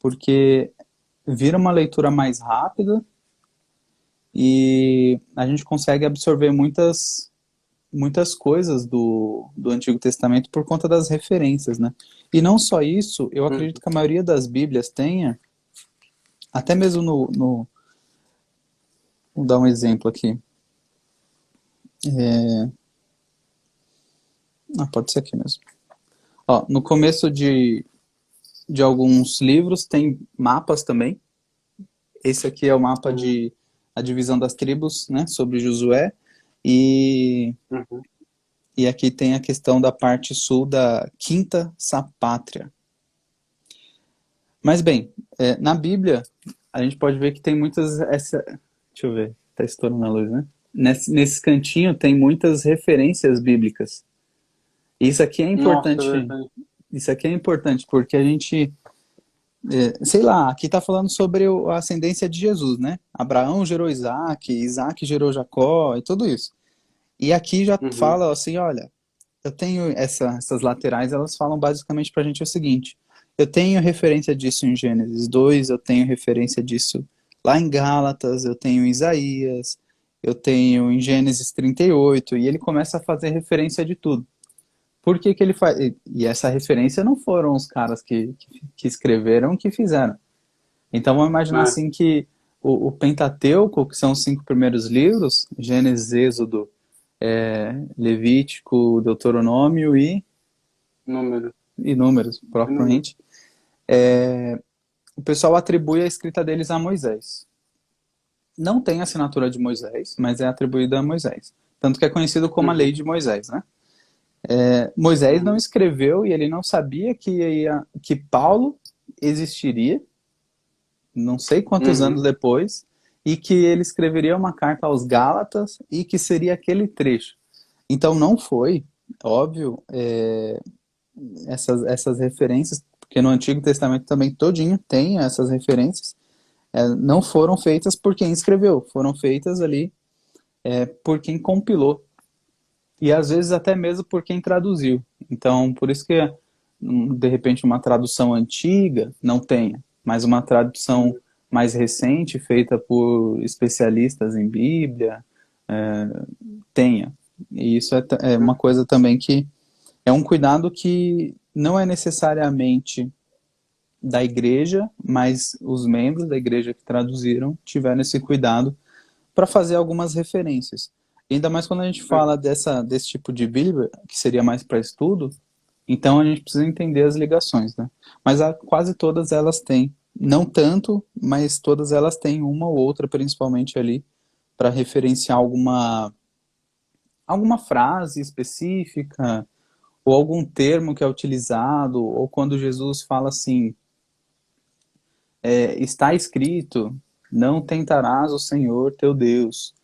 porque vira uma leitura mais rápida e a gente consegue absorver muitas coisas do Antigo Testamento por conta das referências, né? E não só isso, eu acredito
Uhum.
que a maioria das Bíblias tenha, até mesmo vou dar um exemplo aqui. Pode ser aqui mesmo. Ó, no começo de alguns livros tem mapas também. Esse aqui é o mapa
Uhum.
de a divisão das tribos, né, sobre Josué. E,
Uhum.
e aqui tem a questão da parte sul da Quinta Sapátria. Mas bem, na Bíblia a gente pode ver que tem muitas deixa eu ver, tá estourando a luz, né? Nesse cantinho tem muitas referências bíblicas. Isso aqui é
Nossa, é
importante.
verdade.
Isso aqui é importante porque a gente sei lá, aqui está falando sobre a ascendência de Jesus, né? Abraão gerou Isaac, Isaac gerou Jacó e tudo isso. E aqui já
Uhum.
fala assim, olha, eu tenho essas laterais, elas falam basicamente para a gente o seguinte, eu tenho referência disso em Gênesis 2, eu tenho referência disso lá em Gálatas, eu tenho em Isaías, eu tenho em Gênesis 38, e ele começa a fazer referência de tudo. Por que que ele faz? E essa referência não foram os caras que escreveram que fizeram. Então vamos imaginar
É.
assim que o Pentateuco, que são os 5 primeiros livros, Gênesis, Êxodo, Levítico, Deuteronômio
Número.
e Números,
É número.
propriamente, o pessoal atribui a escrita deles a Moisés. Não tem a assinatura de Moisés, mas é atribuída a Moisés. Tanto que é conhecido como a lei
Uhum.
de Moisés, né? Moisés não
Uhum.
escreveu e ele não sabia que Paulo existiria, não sei quantos anos
Uhum.
depois, e que ele escreveria uma carta aos Gálatas e que seria aquele trecho. Então não foi, óbvio, essas referências, porque no Antigo Testamento também todinho tem essas referências, não foram feitas por quem escreveu, foram feitas ali por quem compilou, e às vezes até mesmo por quem traduziu. Então, por isso que de repente uma tradução antiga não tenha. mas uma tradução mais recente, feita por especialistas em Bíblia, tenha. E isso é uma coisa também que é um cuidado que não é necessariamente da igreja, mas os membros da igreja que traduziram tiveram esse cuidado para fazer algumas referências. E ainda mais quando a gente fala desse tipo de Bíblia, que seria mais para estudo, então a gente precisa entender as ligações, né? Mas quase todas elas têm. Não tanto, mas todas elas têm uma ou outra, principalmente ali, para referenciar alguma frase específica, ou algum termo que é utilizado, ou quando Jesus fala assim, está escrito, não tentarás o Senhor teu Deus.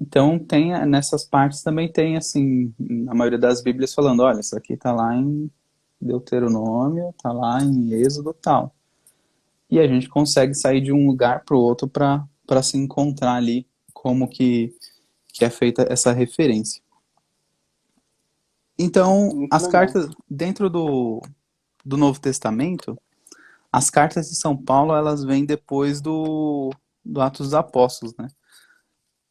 Então tem nessas partes também tem assim, na maioria das Bíblias falando, olha, isso aqui está lá em Deuteronômio, está lá em Êxodo tal. E a gente consegue sair de um lugar para o outro para se encontrar ali como que é feita essa referência. Então,
Muito
as
legal.
cartas dentro do Novo Testamento, as cartas de São Paulo, elas vêm depois do Atos dos Apóstolos, né?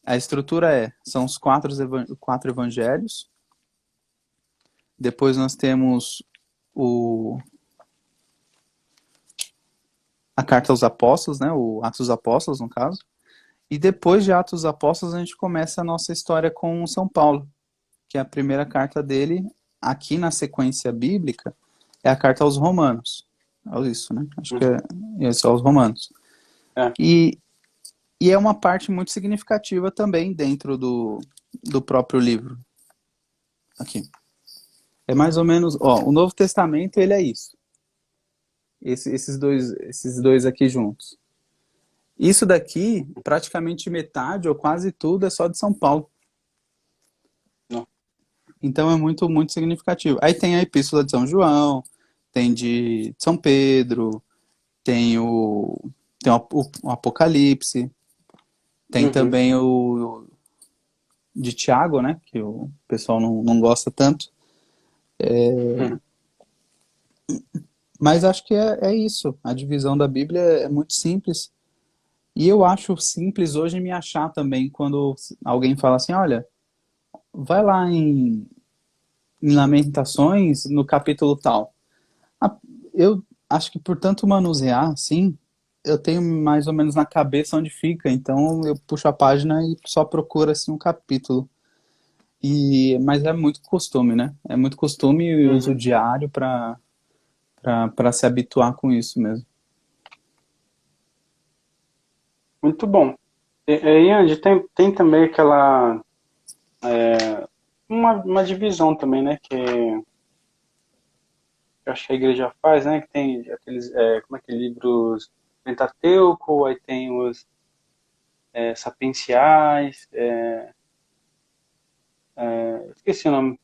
A estrutura são os quatro evangelhos. Depois nós temos a carta aos apóstolos, né? O Atos dos Apóstolos, no caso. E depois de Atos dos Apóstolos, a gente começa a nossa história com São Paulo, que é a primeira carta dele, aqui na sequência bíblica, é a carta aos Romanos. É isso, né? Acho que é isso, aos Romanos.
É.
E é uma parte muito significativa também dentro do próprio livro. Aqui. É mais ou menos, o Novo Testamento, ele é isso. Esses dois aqui juntos. Isso daqui, praticamente metade ou quase tudo é só de São Paulo.
Não.
Então é muito, muito significativo. Aí tem a Epístola de São João, tem de São Pedro, tem o Apocalipse, tem também o de Tiago, né? Que o pessoal não gosta tanto. Mas acho que é isso. A divisão da Bíblia é muito simples. E eu acho simples hoje me achar também quando alguém fala assim, olha, vai lá em Lamentações, no capítulo tal. Eu acho que por tanto manusear, assim, eu tenho mais ou menos na cabeça onde fica, então eu puxo a página e só procuro assim um capítulo. Mas é muito costume, né? É muito costume e uso diário para se habituar com isso mesmo.
Muito bom. E Andy, tem também aquela uma divisão também, né, que eu acho que a igreja faz, né, que tem aqueles, como é que é, livros Pentateuco, aí tem os sapienciais, esqueci o nome.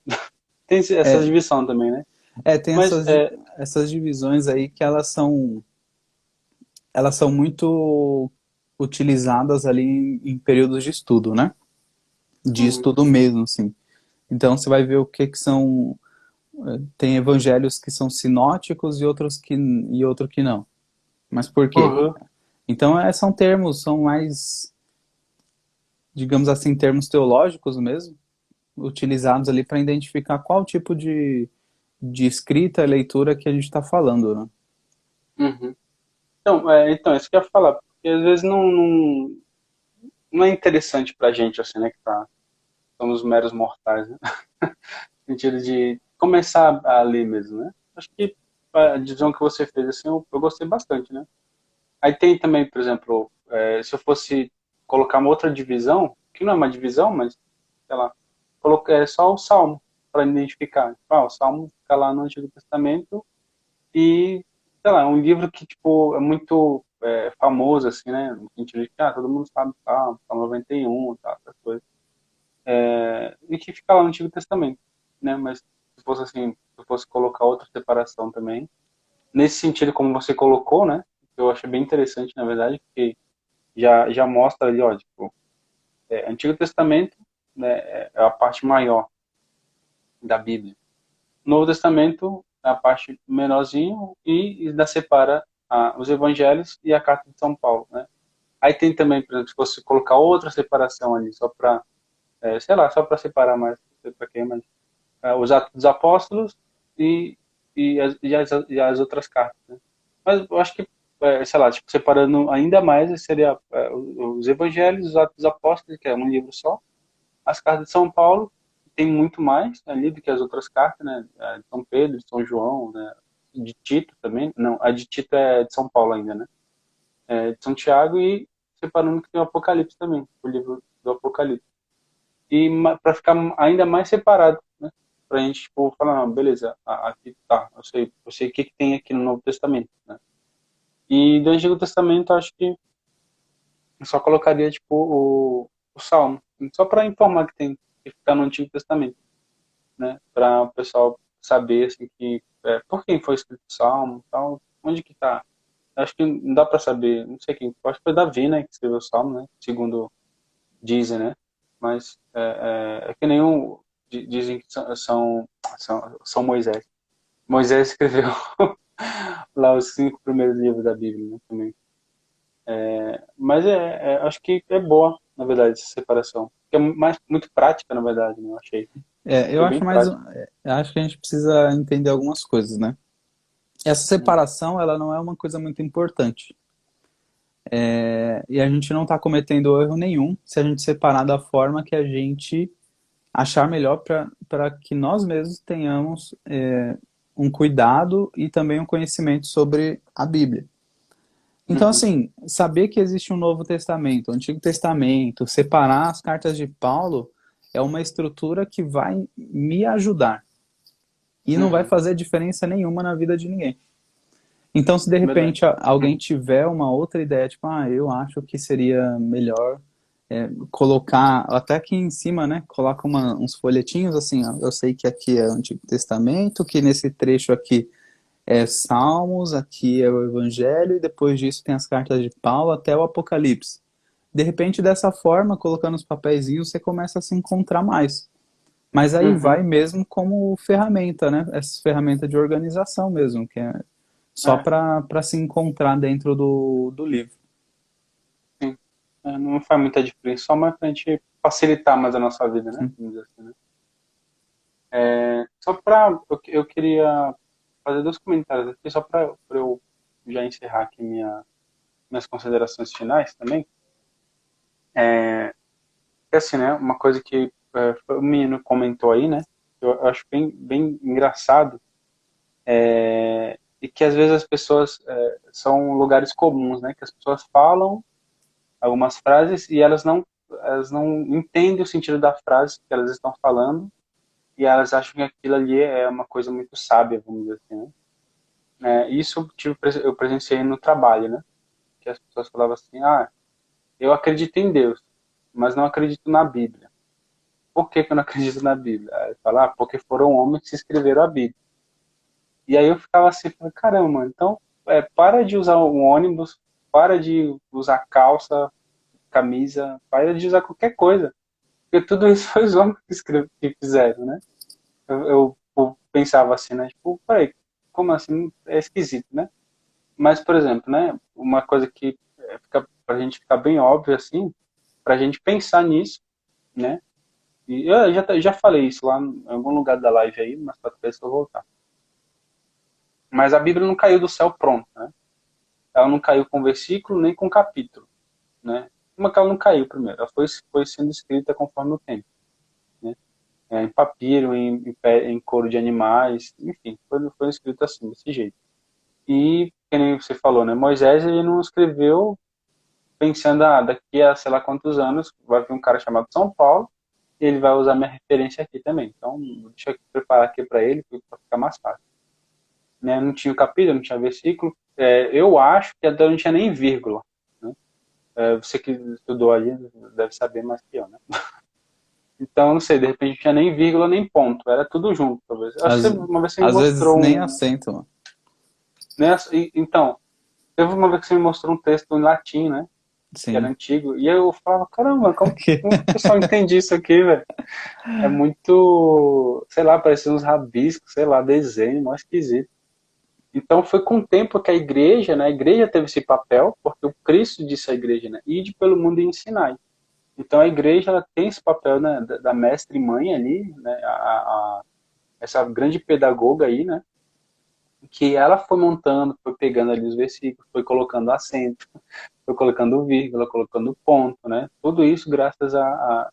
Tem essa
É,
divisão também, né?
tem
Mas,
essas divisões aí que elas são muito utilizadas ali em períodos de estudo, né? De estudo mesmo, assim. Então você vai ver o que são. Tem evangelhos que são sinóticos e outro que não. Mas por quê?
uhum,
Então são termos, são mais, digamos assim, termos teológicos mesmo, utilizados ali para identificar qual tipo de escrita, leitura que a gente está falando, né?
uhum. Então, isso que eu ia falar, porque às vezes não é interessante pra gente, assim, né, que somos meros mortais, né? No sentido de começar a ler mesmo, né? Acho que a divisão que você fez, assim, eu gostei bastante, né? Aí tem também, por exemplo, se eu fosse colocar uma outra divisão, que não é uma divisão, mas, sei lá, coloquei só o Salmo, para identificar. Tipo, o Salmo fica lá no Antigo Testamento e, sei lá, é um livro que, tipo, é muito famoso, assim, né? No sentido de que, todo mundo sabe, Salmo 91, tá, essas coisas. E que fica lá no Antigo Testamento, né? Mas se fosse assim, se eu fosse colocar outra separação também, nesse sentido como você colocou, né? Eu achei bem interessante, na verdade, porque já mostra ali, ó, tipo, Antigo Testamento, né, é a parte maior da Bíblia. Novo Testamento a parte menorzinho, e ainda separa os evangelhos e a carta de São Paulo, né? Aí tem também, por exemplo, se você colocar outra separação ali, só para, sei lá, só para separar mais, não sei para quem, mas os Atos dos Apóstolos e, e as outras cartas, né? Mas eu acho que, sei lá, tipo, separando ainda mais, seria os Evangelhos, os Atos dos Apóstolos, que é um livro só, as cartas de São Paulo, tem muito mais ali do que as outras cartas, né? A de São Pedro, de São João, né? De Tito também. Não, a de Tito é de São Paulo ainda, né? De São Tiago, e separando que tem o Apocalipse também, o livro do Apocalipse. E para ficar ainda mais separado, né? Pra gente, tipo, falar, não, beleza, aqui tá, eu sei o que que tem aqui no Novo Testamento, né? E do Antigo Testamento, acho que eu só colocaria, tipo, o Salmo, só para informar que tem que ficar no Antigo Testamento, né? Para o pessoal saber, assim, que, por quem foi escrito o Salmo, tal, onde que tá. Acho que não dá para saber, não sei quem, acho que foi Davi, né, que escreveu o Salmo, né? Segundo dizem, né? Mas é que nenhum dizem que são Moisés. Moisés escreveu lá os 5 primeiros livros da Bíblia, né, também. Mas acho que é boa, na verdade, essa separação. Que é muito prática, na verdade, né? Eu achei.
Eu
Foi bem
acho mais,
prático.
eu acho que a gente precisa entender algumas coisas, né? Essa
Hum.
separação, ela não é uma coisa muito importante. E a gente não está cometendo erro nenhum se a gente separar da forma que a gente achar melhor para que nós mesmos tenhamos um cuidado e também um conhecimento sobre a Bíblia. Então,
Uhum.
assim, saber que existe um Novo Testamento, um Antigo Testamento, separar as cartas de Paulo é uma estrutura que vai me ajudar e não vai
Uhum.
fazer diferença nenhuma na vida de ninguém. Então, se de
Verdade.
repente alguém tiver uma outra ideia, tipo, eu acho que seria melhor colocar, até aqui em cima, né, coloca uns folhetinhos assim, ó, eu sei que aqui é o Antigo Testamento, que nesse trecho aqui é Salmos, aqui é o Evangelho, e depois disso tem as cartas de Paulo até o Apocalipse. De repente, dessa forma, colocando os papeizinhos, você começa a se encontrar mais. Mas aí
Uhum.
vai mesmo como ferramenta, né? Essa ferramenta de organização mesmo, que é só
É,
para se encontrar dentro do livro.
sim. Não faz muita diferença, só mais pra gente facilitar mais a nossa vida, né?
Sim.
Vamos dizer assim, né? Só para eu queria fazer 2 comentários aqui, só para eu já encerrar aqui minhas considerações finais também. É assim, né? Uma coisa que o menino comentou aí, né? Eu acho bem, bem engraçado, e que às vezes as pessoas são lugares comuns, né? Que as pessoas falam algumas frases e elas não entendem o sentido da frase que elas estão falando, e elas acham que aquilo ali é uma coisa muito sábia, vamos dizer assim, né? Isso eu presenciei no trabalho, né? Que as pessoas falavam assim, eu acredito em Deus, mas não acredito na Bíblia. Por que que eu não acredito na Bíblia? Aí fala, porque foram homens que escreveram a Bíblia. E aí eu ficava assim, falando, caramba, mano, então para de usar um ônibus, para de usar calça, camisa, para de usar qualquer coisa. Porque tudo isso foi os homens que fizeram, né? Eu pensava assim, né? Tipo, peraí, como assim? É esquisito, né? Mas, por exemplo, né? Uma coisa que fica pra gente ficar bem óbvio, assim, pra gente pensar nisso, né? E eu já falei isso lá em algum lugar da live aí, mas para depois eu voltar. Mas a Bíblia não caiu do céu pronto, né? Ela não caiu com versículo nem com capítulo, né? Uma que ela não caiu primeiro, ela foi sendo escrita conforme o tempo, né? Em papiro, em couro de animais, enfim, foi escrito assim, desse jeito. E, que nem você falou, né? Moisés, ele não escreveu pensando, daqui a sei lá quantos anos vai vir um cara chamado São Paulo e ele vai usar minha referência aqui também. Então, deixa eu preparar aqui para ele, para ficar mais fácil. Né? Não tinha o capítulo, não tinha versículo. Eu acho que até não tinha nem vírgula. Né? Você que estudou ali deve saber mais que eu, né? Então, não sei, de repente não tinha nem vírgula nem ponto, era tudo junto, talvez. Acho que
Às,
uma vez você me
às vezes
mostrou
nem
um.
acento, mano.
Né? Então, teve uma vez que você me mostrou um texto em latim, né? que era
sim.
antigo. E eu falava, caramba, como que o pessoal entende isso aqui, velho? É muito, sei lá, parece uns rabiscos, sei lá, desenho, mó esquisito. Então foi com o tempo que a igreja, né, a igreja teve esse papel, porque o Cristo disse à igreja, né, ide pelo mundo e ensinai. Então a igreja ela tem esse papel, né, da mestre mãe ali, né, essa grande pedagoga aí, né, que ela foi montando, foi pegando ali os versículos, foi colocando acento, foi colocando vírgula, colocando ponto, né, tudo isso graças a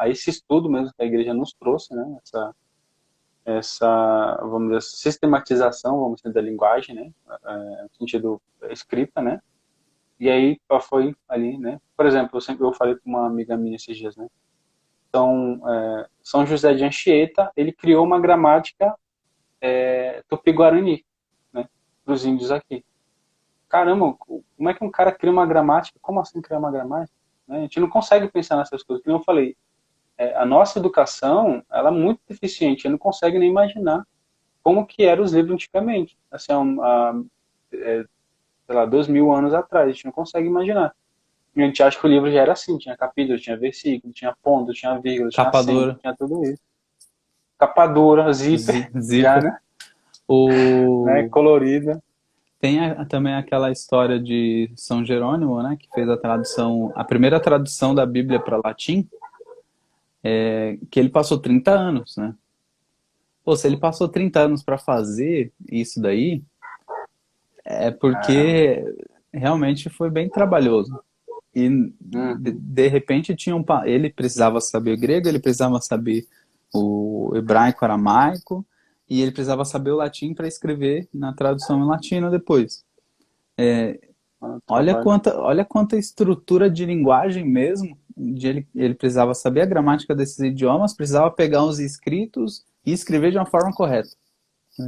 esse estudo mesmo que a igreja nos trouxe, né, vamos dizer, sistematização, vamos dizer, da linguagem, né, no sentido escrita, né, e aí foi ali, né, por exemplo, eu falei com uma amiga minha esses dias, né, então, São José de Anchieta, ele criou uma gramática tupi-guarani, né, para os índios aqui. Caramba, como é que um cara cria uma gramática? Como assim criar uma gramática? Né? A gente não consegue pensar nessas coisas. Como eu falei, a nossa educação, ela é muito deficiente, a gente não consegue nem imaginar como que eram os livros antigamente, assim, sei lá, 2000 anos atrás, a gente não consegue imaginar. A gente acha que o livro já era assim, tinha capítulo, tinha versículo, tinha ponto, tinha vírgula, tinha
Capa
acento,
dura,
tinha tudo isso. Capa dura, zíper, já,
zíper.
né,
O...
colorida.
Tem também aquela história de São Jerônimo, né, que fez a tradução, a primeira tradução da Bíblia para latim, que ele passou 30 anos, né? Pô, se ele passou 30 anos para fazer isso daí, é
Caramba.
porque realmente foi bem trabalhoso. E
Uhum.
de repente tinha ele precisava saber grego, ele precisava saber o hebraico, aramaico, e ele precisava saber o latim para escrever na tradução em latino depois.
Olha o trabalho.
Olha quanta estrutura de linguagem mesmo. Ele precisava saber a gramática desses idiomas, precisava pegar os escritos e escrever de uma forma correta.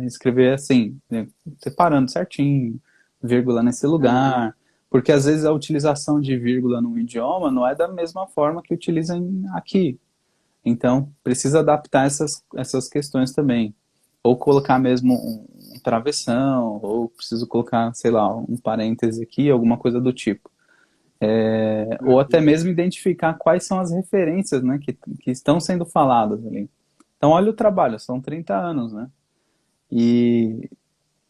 Escrever assim, né, separando certinho, vírgula nesse
Uhum.
lugar. Porque às vezes a utilização de vírgula num idioma não é da mesma forma que utilizam aqui. Então, precisa adaptar essas questões também. Ou colocar mesmo um travessão, ou preciso colocar, sei lá, um parêntese aqui, alguma coisa do tipo. Ou até
Uhum.
mesmo identificar quais são as referências, né, que estão sendo faladas ali. Então, olha o trabalho, são 30 anos, né? E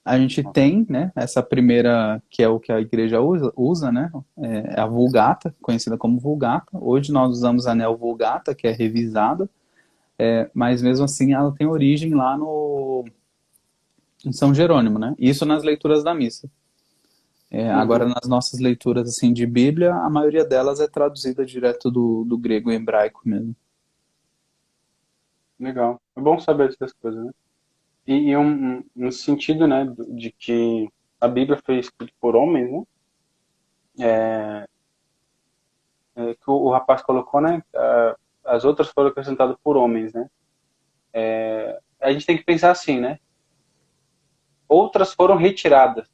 a gente tem, né, essa primeira, que é o que a igreja usa, né, é a Vulgata, conhecida como Vulgata. Hoje nós usamos a Neo Vulgata, que é revisada, mas mesmo assim ela tem origem lá no, em São Jerônimo, né? Isso nas leituras da missa. Agora,
Uhum.
nas nossas leituras assim de Bíblia, a maioria delas é traduzida direto do grego e hebraico mesmo.
Legal. É bom saber dessas coisas, né? E um sentido, né, de que a Bíblia foi escrita por homens, né? Que o rapaz colocou, né? As outras foram acrescentadas por homens, né? A gente tem que pensar assim, né? Outras foram retiradas.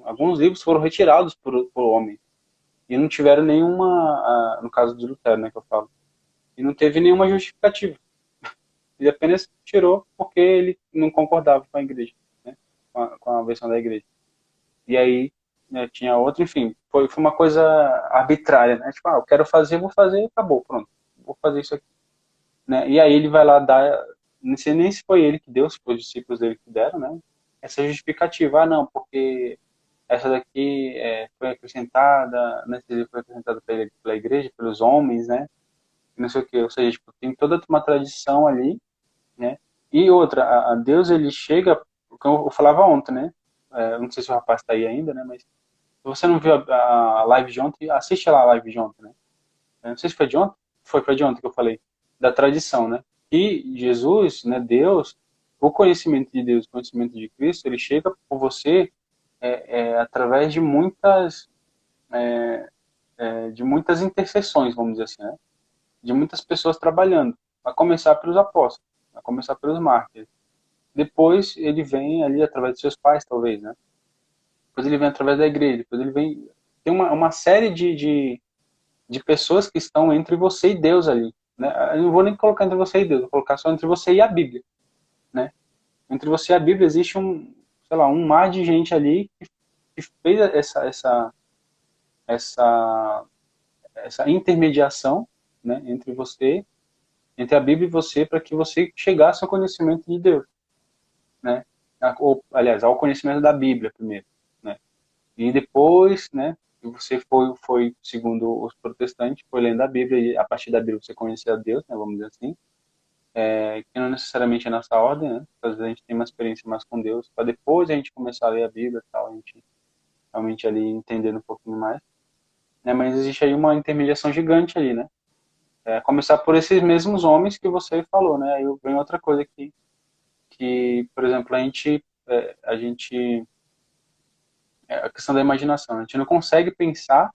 Alguns livros foram retirados por homens. E não tiveram nenhuma, no caso de Lutero, né, que eu falo, e não teve nenhuma justificativa. Ele apenas tirou porque ele não concordava com a igreja, né, com a versão da igreja. E aí, né, tinha outro, enfim, foi uma coisa arbitrária, né? Tipo, eu quero fazer, vou fazer, acabou, pronto, vou fazer isso aqui, né? E aí ele vai lá dar, não sei nem se foi ele que deu, se foi os discípulos dele que deram, né? Essa justificativa, não, porque essa daqui foi acrescentada, né? Foi acrescentada pela igreja, pelos homens, né? Não sei o que, ou seja, tipo, tem toda uma tradição ali, né? E outra, a Deus ele chega, como eu falava ontem, né? Não sei se o rapaz está aí ainda, né? Mas se você não viu a live de ontem, assiste lá a live de ontem, né? Eu não sei se foi de ontem, foi de ontem que eu falei da tradição, né? E Jesus, né? Deus, o conhecimento de Deus, o conhecimento de Cristo, ele chega por você através de muitas intercessões, vamos dizer assim, né? De muitas pessoas trabalhando, a começar pelos apóstolos, a começar pelos mártires. Depois ele vem ali através de seus pais, talvez, né? Depois ele vem através da igreja, depois ele vem... Tem uma série de pessoas que estão entre você e Deus ali, né? Eu não vou nem colocar entre você e Deus, vou colocar só entre você e a Bíblia, né? Entre você e a Bíblia existe sei lá, um mar de gente ali que fez essa, essa intermediação, né, entre a Bíblia e você, para que você chegasse ao conhecimento de Deus, né? Ou, aliás, ao conhecimento da Bíblia primeiro, né? E depois, né, você foi, segundo os protestantes, foi lendo a Bíblia e a partir da Bíblia você conhecia a Deus, né, vamos dizer assim, que não necessariamente é nessa ordem, né? Às vezes a gente tem uma experiência mais com Deus, para depois a gente começar a ler a Bíblia e tal, a gente realmente ali entendendo um pouquinho mais, né? Mas existe aí uma intermediação gigante ali, né? Começar por esses mesmos homens que você falou, né? Aí vem outra coisa que por exemplo, a questão da imaginação, a gente não consegue pensar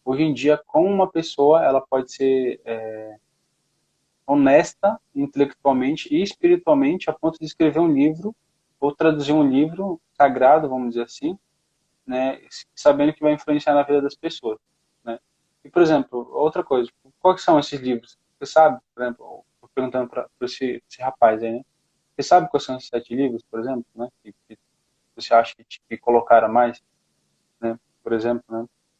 hoje em dia como uma pessoa ela pode ser honesta intelectualmente e espiritualmente a ponto de escrever um livro ou traduzir um livro sagrado, vamos dizer assim, né, sabendo que vai influenciar na vida das pessoas, né? E, por exemplo, outra coisa, quais são esses livros? Você sabe, por exemplo, perguntando para esse rapaz aí, né? Você sabe quais são esses 7 livros, por exemplo, né? Que você acha que colocaram mais, né? Por exemplo,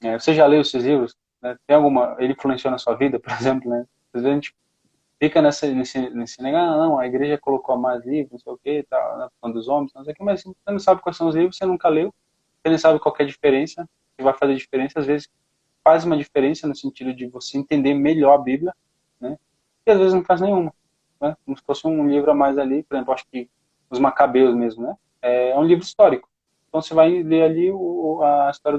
né? Você já leu esses livros? Né? Tem alguma? Ele influenciou na sua vida, por exemplo, né? Às vezes a gente fica nesse negócio, não, a igreja colocou mais livros, não sei o que, tá, né, falando dos homens, não sei o que, mas você não sabe quais são os livros, você nunca leu, você não sabe qual é a diferença, que vai fazer diferença, às vezes faz uma diferença no sentido de você entender melhor a Bíblia, né, e às vezes não faz nenhuma, né, como se fosse um livro a mais ali, por exemplo, acho que os Macabeus mesmo, né, é um livro histórico, então você vai ler ali a história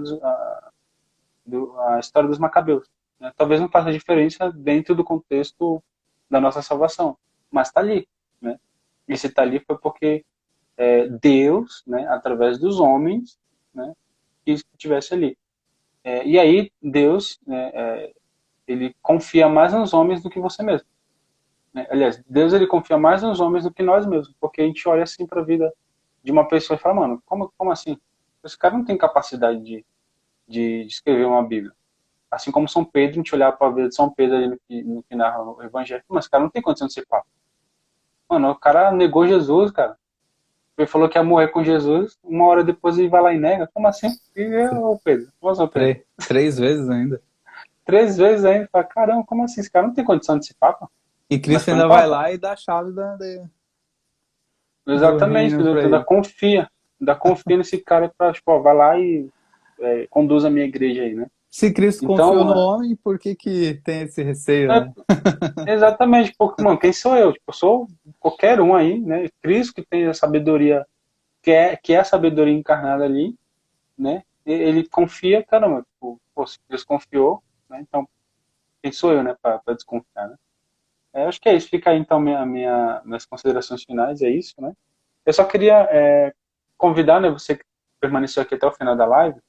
dos Macabeus, né? Talvez não faça diferença dentro do contexto da nossa salvação, mas está ali, né? E se está ali foi porque Deus, né, através dos homens, né, quis que estivesse ali. E aí Deus, né, ele confia mais nos homens do que você mesmo. Né? Aliás, Deus ele confia mais nos homens do que nós mesmos, porque a gente olha assim para a vida de uma pessoa e fala, mano, como assim? Esse cara não tem capacidade de escrever uma Bíblia. Assim como São Pedro, a gente olhar para a vida de São Pedro ali no que narra o Evangelho, mas o cara não tem condição de ser papa. Mano, o cara negou Jesus, cara. Ele falou que ia morrer com Jesus, uma hora depois ele vai lá e nega. Como assim? Ô Pedro, como assim, Pedro?
Três vezes ainda.
3 vezes ainda. Fala, caramba, como assim? Esse cara não tem condição de ser papa?
E
Mas
Cristo
foi um
ainda vai
papa.
lá e dá a chave do
Exatamente,
reino para
ainda
ele.
confia. Ainda confia nesse cara para, tipo, ó, vai lá e conduz a minha igreja aí, né?
Se Cristo confiou no
Então,
homem, por que que tem esse receio,
é,
né?
exatamente, porque, mano, quem sou eu? Tipo, eu sou qualquer um aí, né? Cristo que tem a sabedoria, que é a sabedoria encarnada ali, né? Ele confia, caramba, tipo, pô, se Deus confiou, né? Então, quem sou eu, né, pra desconfiar, né? Acho que é isso, fica aí então minhas considerações finais, é isso, né? Eu só queria convidar, né, você que permaneceu aqui até o final da live,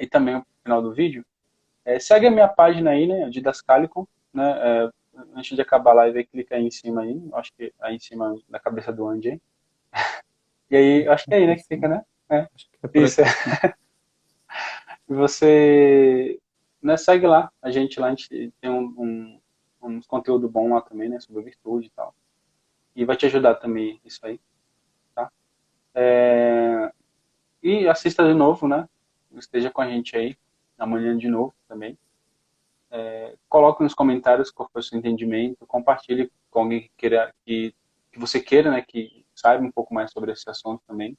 e também o final do vídeo, segue a minha página aí, né, Didascalicon, né, antes de acabar a live, clica aí em cima aí, acho que aí em cima da cabeça do Andy, hein? E aí, acho que é aí, né, que fica, né?
Acho que é por
Isso,
aqui, sim.
E você, né, segue lá, a gente tem uns conteúdo bom lá também, né, sobre virtude e tal. E vai te ajudar também isso aí, tá? E assista de novo, né? Esteja com a gente aí amanhã de novo também. Coloque nos comentários qual foi o seu entendimento, compartilhe com alguém que você queira, né, que saiba um pouco mais sobre esse assunto também.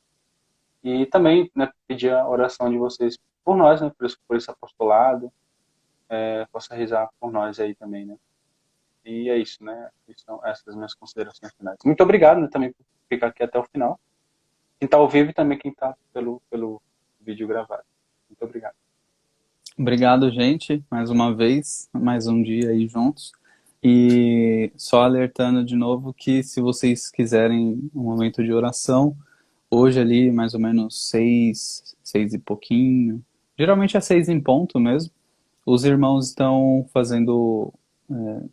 E também, né, pedir a oração de vocês por nós, né, por esse apostolado, possa rezar por nós aí também, né? E é isso, né? São essas minhas considerações finais. Muito obrigado, né, também por ficar aqui até o final. Quem está ao vivo e também quem está pelo vídeo gravado. Muito obrigado.
Obrigado, gente, mais uma vez, mais um dia aí juntos. E só alertando de novo que se vocês quiserem um momento de oração, hoje ali mais ou menos 6 e pouquinho, geralmente é 6 em ponto mesmo, os irmãos estão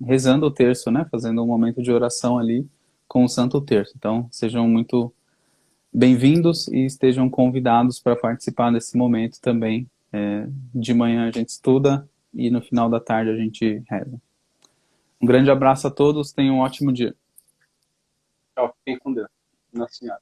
rezando o terço, né? Fazendo um momento de oração ali com o Santo Terço. Então, sejam muito bem-vindos e estejam convidados para participar desse momento também. De manhã a gente estuda e no final da tarde a gente reza. Um grande abraço a todos, tenham um ótimo dia.
Tchau, fiquem com Deus. Nossa Senhora.